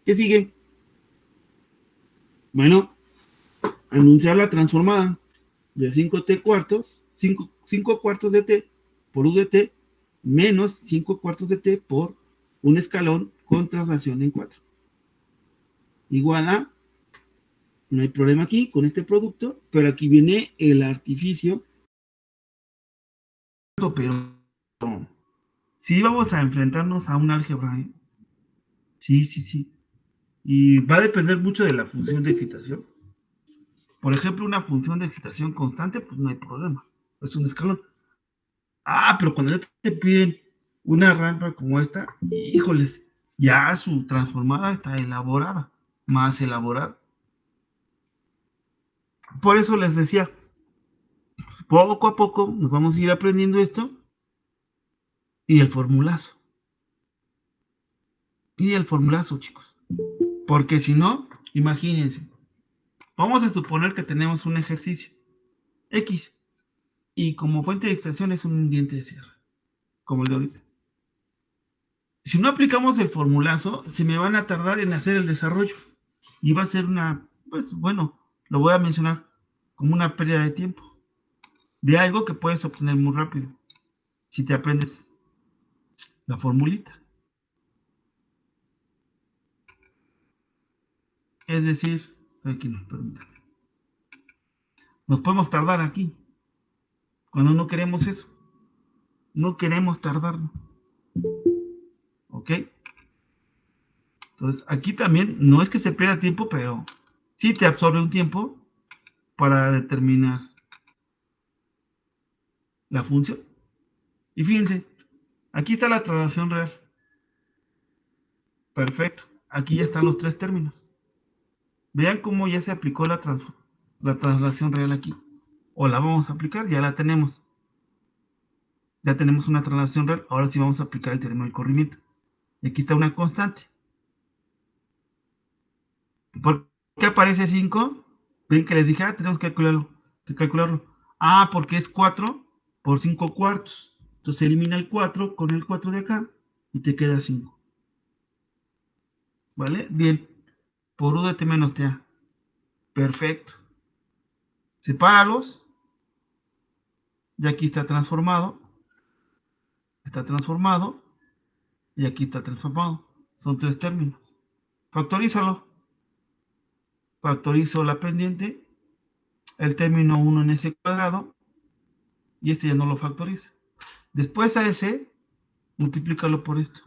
¿Qué sigue? Bueno, anunciar la transformada de 5T cuartos, 5 cuartos de T por UDT menos 5 cuartos de T por un escalón con traslación en 4. Igual a, no hay problema aquí con este producto, pero aquí viene el artificio. Pero sí vamos a enfrentarnos a un álgebra, ¿eh? Sí. Y va a depender mucho de la función de excitación. Por ejemplo, una función de excitación constante, pues no hay problema. Es un escalón. Pero cuando te piden una rampa como esta, híjoles, ya su transformada está elaborada, más elaborada. Por eso les decía, poco a poco nos vamos a ir aprendiendo esto y el formulazo. Chicos. Porque si no, imagínense, vamos a suponer que tenemos un ejercicio X y como fuente de excitación es un diente de cierre, como el de ahorita. Si no aplicamos el formulazo, se me van a tardar en hacer el desarrollo y va a ser lo voy a mencionar como una pérdida de tiempo de algo que puedes obtener muy rápido si te aprendes la formulita. Es decir, aquí nos podemos tardar aquí cuando no queremos eso. No queremos tardarnos. ¿Ok? Entonces, aquí también no es que se pierda tiempo, pero sí te absorbe un tiempo para determinar la función. Y fíjense, aquí está la traslación real. Perfecto. Aquí ya están los tres términos. Vean cómo ya se aplicó la traslación real aquí. O la vamos a aplicar, ya la tenemos. Ya tenemos una traslación real. Ahora sí vamos a aplicar el teorema del corrimiento. Y aquí está una constante. ¿Por qué aparece 5? Ven que les dije, tenemos que calcularlo. Porque es 4 por 5 cuartos. Entonces se elimina el 4 con el 4 de acá y te queda 5. ¿Vale? Bien. Por UDT menos TA. Perfecto. Sepáralos. Y aquí está transformado. Y aquí está transformado. Son tres términos. Factorízalo. Factorizo la pendiente. El término 1 en ese cuadrado. Y este ya no lo factoriza. Después a ese, multiplícalo por esto.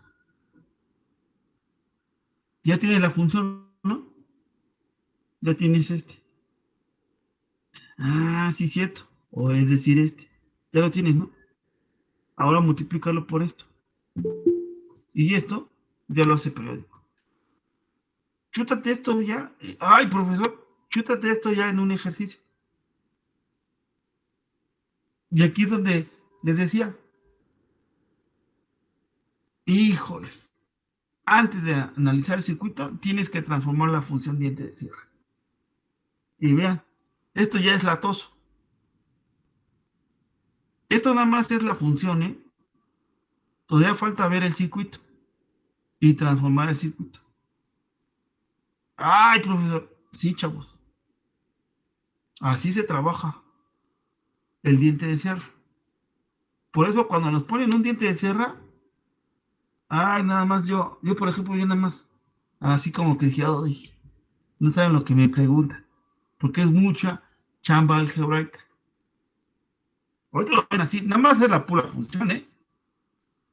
Ya tienes la función, ¿no? Ya tienes este. Sí, cierto. O es decir, este. Ya lo tienes, ¿no? Ahora multiplícalo por esto. Y esto ya lo hace periódico. Chútate esto ya. Ay, profesor, chútate esto ya en un ejercicio. Y aquí es donde les decía, híjoles, antes de analizar el circuito, tienes que transformar la función diente de cierre. Y vean, esto ya es latoso. Esto nada más es la función, ¿eh? Todavía falta ver el circuito y transformar el circuito. Ay, profesor, sí, chavos. Así se trabaja el diente de sierra. Por eso cuando nos ponen un diente de sierra, ay, nada más yo por ejemplo, yo nada más, así como que dije, ay, no saben lo que me preguntan, porque es mucha chamba algebraica. Ahorita lo ven así, nada más es la pura función, ¿eh?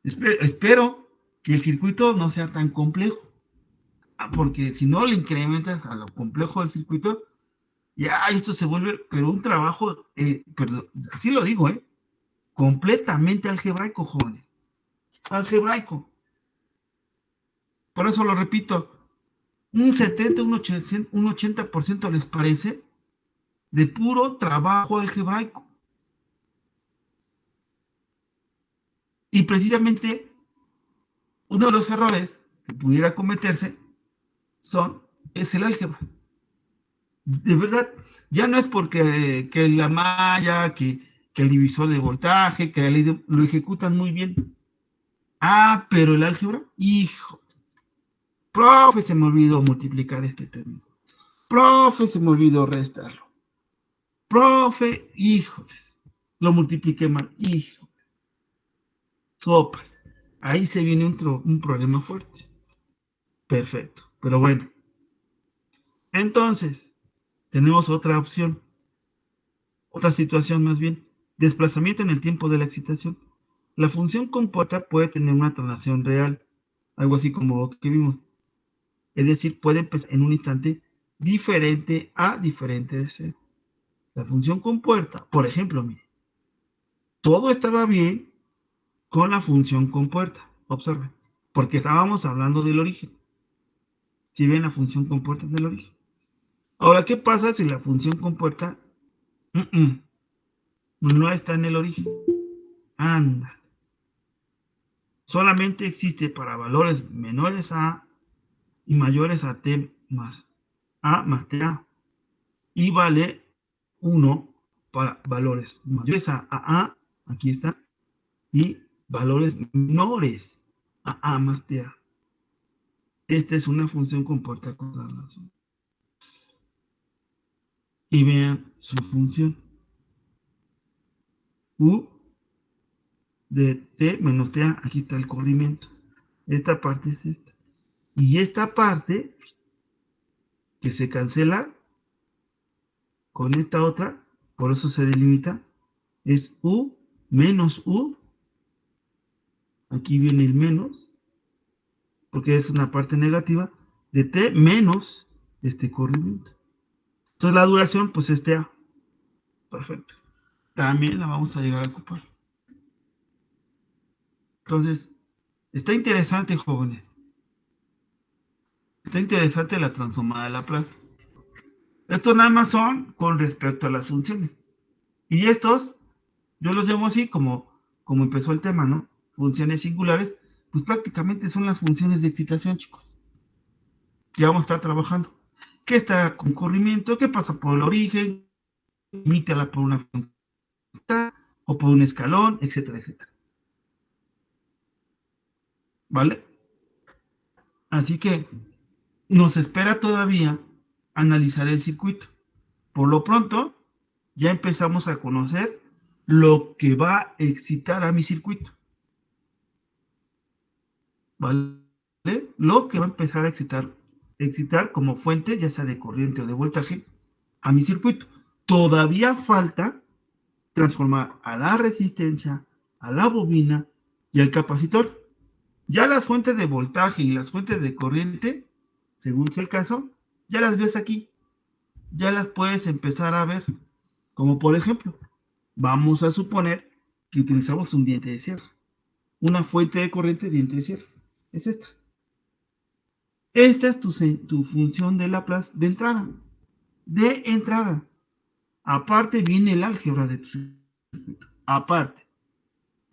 Espero que el circuito no sea tan complejo, porque si no le incrementas a lo complejo del circuito, ya esto se vuelve, pero un trabajo, perdón, así lo digo, completamente algebraico, jóvenes. Algebraico. Por eso lo repito, un 70, un 80% les parece de puro trabajo algebraico. Y precisamente uno de los errores que pudiera cometerse es el álgebra. De verdad, ya no es porque que la malla, que el divisor de voltaje, que la ley lo ejecutan muy bien. Ah, pero el álgebra, hijo. Profe, se me olvidó multiplicar este término. Profe, se me olvidó restarlo. Profe, híjoles, lo multipliqué mal. Hijo, sopas. Ahí se viene un problema fuerte. Perfecto, pero bueno. Entonces, tenemos otra opción, otra situación más bien. Desplazamiento en el tiempo de la excitación. La función compuesta puede tener una traslación real, algo así como lo que vimos. Es decir, puede empezar en un instante diferente a diferente de cero. La función compuesta, por ejemplo, mire, todo estaba bien con la función compuesta, observen, porque estábamos hablando del origen. Si ven, la función compuesta es del origen. Ahora, ¿qué pasa si la función compuesta no está en el origen? Anda. Solamente existe para valores menores a y mayores a t más a más ta. Y vale 1 para valores mayores a, aquí está, y valores menores a más ta. Esta es una función compuesta con traslación. Y vean su función. U de t menos ta, aquí está el corrimiento. Esta parte es esta. Y esta parte que se cancela con esta otra, por eso se delimita, es u menos u. Aquí viene el menos, porque es una parte negativa, de t menos este corrimiento. Entonces la duración, pues es ta. Perfecto. También la vamos a llegar a ocupar. Entonces, está interesante, jóvenes. Está interesante la transformada de Laplace. Estos nada más son con respecto a las funciones. Y estos, yo los llamo así como empezó el tema, ¿no? Funciones singulares, pues prácticamente son las funciones de excitación, chicos. Que vamos a estar trabajando. ¿Qué está con corrimiento? ¿Qué pasa por el origen? Limítala por una función o por un escalón, etcétera, etcétera. ¿Vale? Así que nos espera todavía analizar el circuito. Por lo pronto, ya empezamos a conocer lo que va a excitar a mi circuito. ¿Vale? Lo que va a empezar a excitar como fuente, ya sea de corriente o de voltaje, a mi circuito. Todavía falta transformar a la resistencia, a la bobina y al capacitor. Ya las fuentes de voltaje y las fuentes de corriente, según sea el caso, ya las ves aquí. Ya las puedes empezar a ver. Como por ejemplo, vamos a suponer que utilizamos un diente de cierre. Una fuente de corriente diente de cierre. Es esta. Esta es tu función de Laplace de entrada. De entrada. Aparte viene el álgebra de tu circuito. Aparte.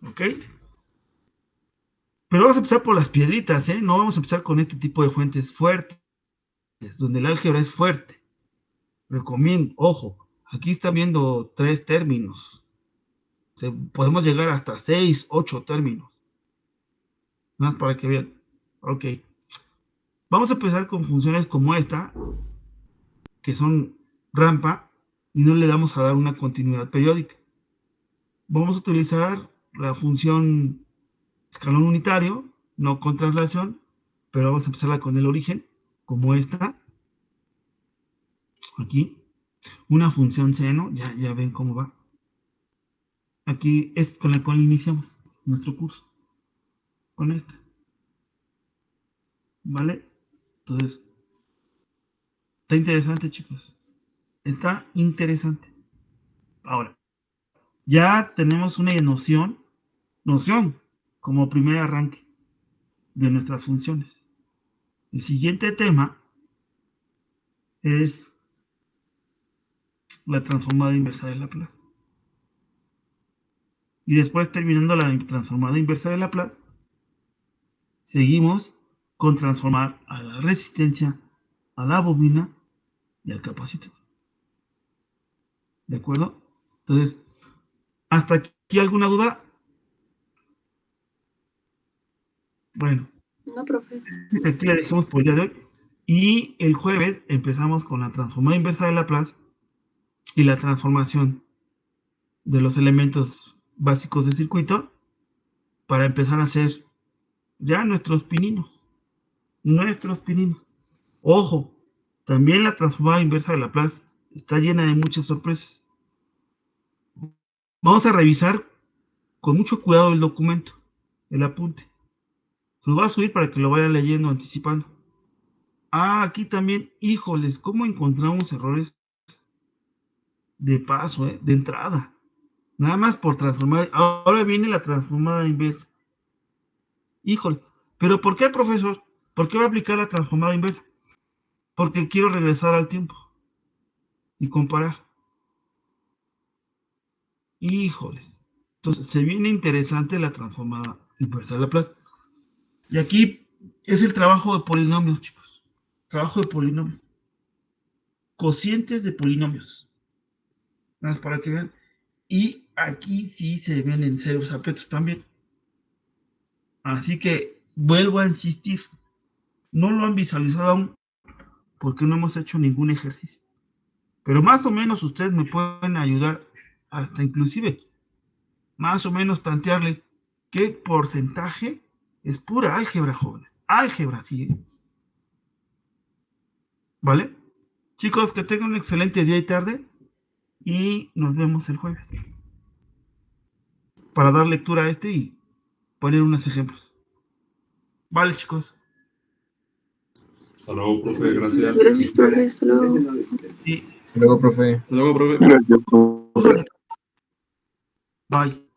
¿Ok? Pero vamos a empezar por las piedritas, ¿eh? No vamos a empezar con este tipo de fuentes fuertes, donde el álgebra es fuerte. Recomiendo, ojo, aquí están viendo 3 términos. Podemos llegar hasta 6, 8 términos. Más para que vean. Ok. Vamos a empezar con funciones como esta, que son rampa, y no le damos a dar una continuidad periódica. Vamos a utilizar la función escalón unitario, no con traslación, pero vamos a empezarla con el origen, como esta. Aquí, una función seno, ya ven cómo va. Aquí es con la cual iniciamos nuestro curso. Con esta. ¿Vale? Entonces, está interesante, chicos. Está interesante. Ahora, ya tenemos una noción como primer arranque de nuestras funciones. El siguiente tema es la transformada inversa de Laplace. Y después, terminando la transformada inversa de Laplace, seguimos con transformar a la resistencia, a la bobina y al capacitor. ¿De acuerdo? Entonces, ¿hasta aquí alguna duda? Bueno, No, profe. aquí la dejamos por el día de hoy. Y el jueves empezamos con la transformada inversa de Laplace y la transformación de los elementos básicos del circuito para empezar a hacer ya nuestros pininos. Ojo, también la transformada inversa de Laplace está llena de muchas sorpresas. Vamos a revisar con mucho cuidado el documento, el apunte. Se los voy a subir para que lo vayan leyendo, anticipando. Aquí también, híjoles, ¿cómo encontramos errores de paso, de entrada? Nada más por transformar. Ahora viene la transformada inversa. Híjole, ¿pero por qué, profesor? ¿Por qué va a aplicar la transformada inversa? Porque quiero regresar al tiempo y comparar. Híjoles. Entonces, se viene interesante la transformada inversa de Laplace. Y aquí es el trabajo de polinomios, chicos. Trabajo de polinomios. Cocientes de polinomios. Nada más para que vean. Y aquí sí se ven en ceros aprietos también. Así que vuelvo a insistir. No lo han visualizado aún porque no hemos hecho ningún ejercicio. Pero más o menos ustedes me pueden ayudar hasta inclusive más o menos tantearle qué porcentaje es pura álgebra, jóvenes. Álgebra, sí. ¿Vale? Chicos, que tengan un excelente día y tarde y nos vemos el jueves para dar lectura a este y poner unos ejemplos. Vale, chicos. Hasta luego, profe, gracias. Gracias, profe. Hasta luego. Y Hasta luego, profe. Hasta luego, profe. Gracias, profe. bye.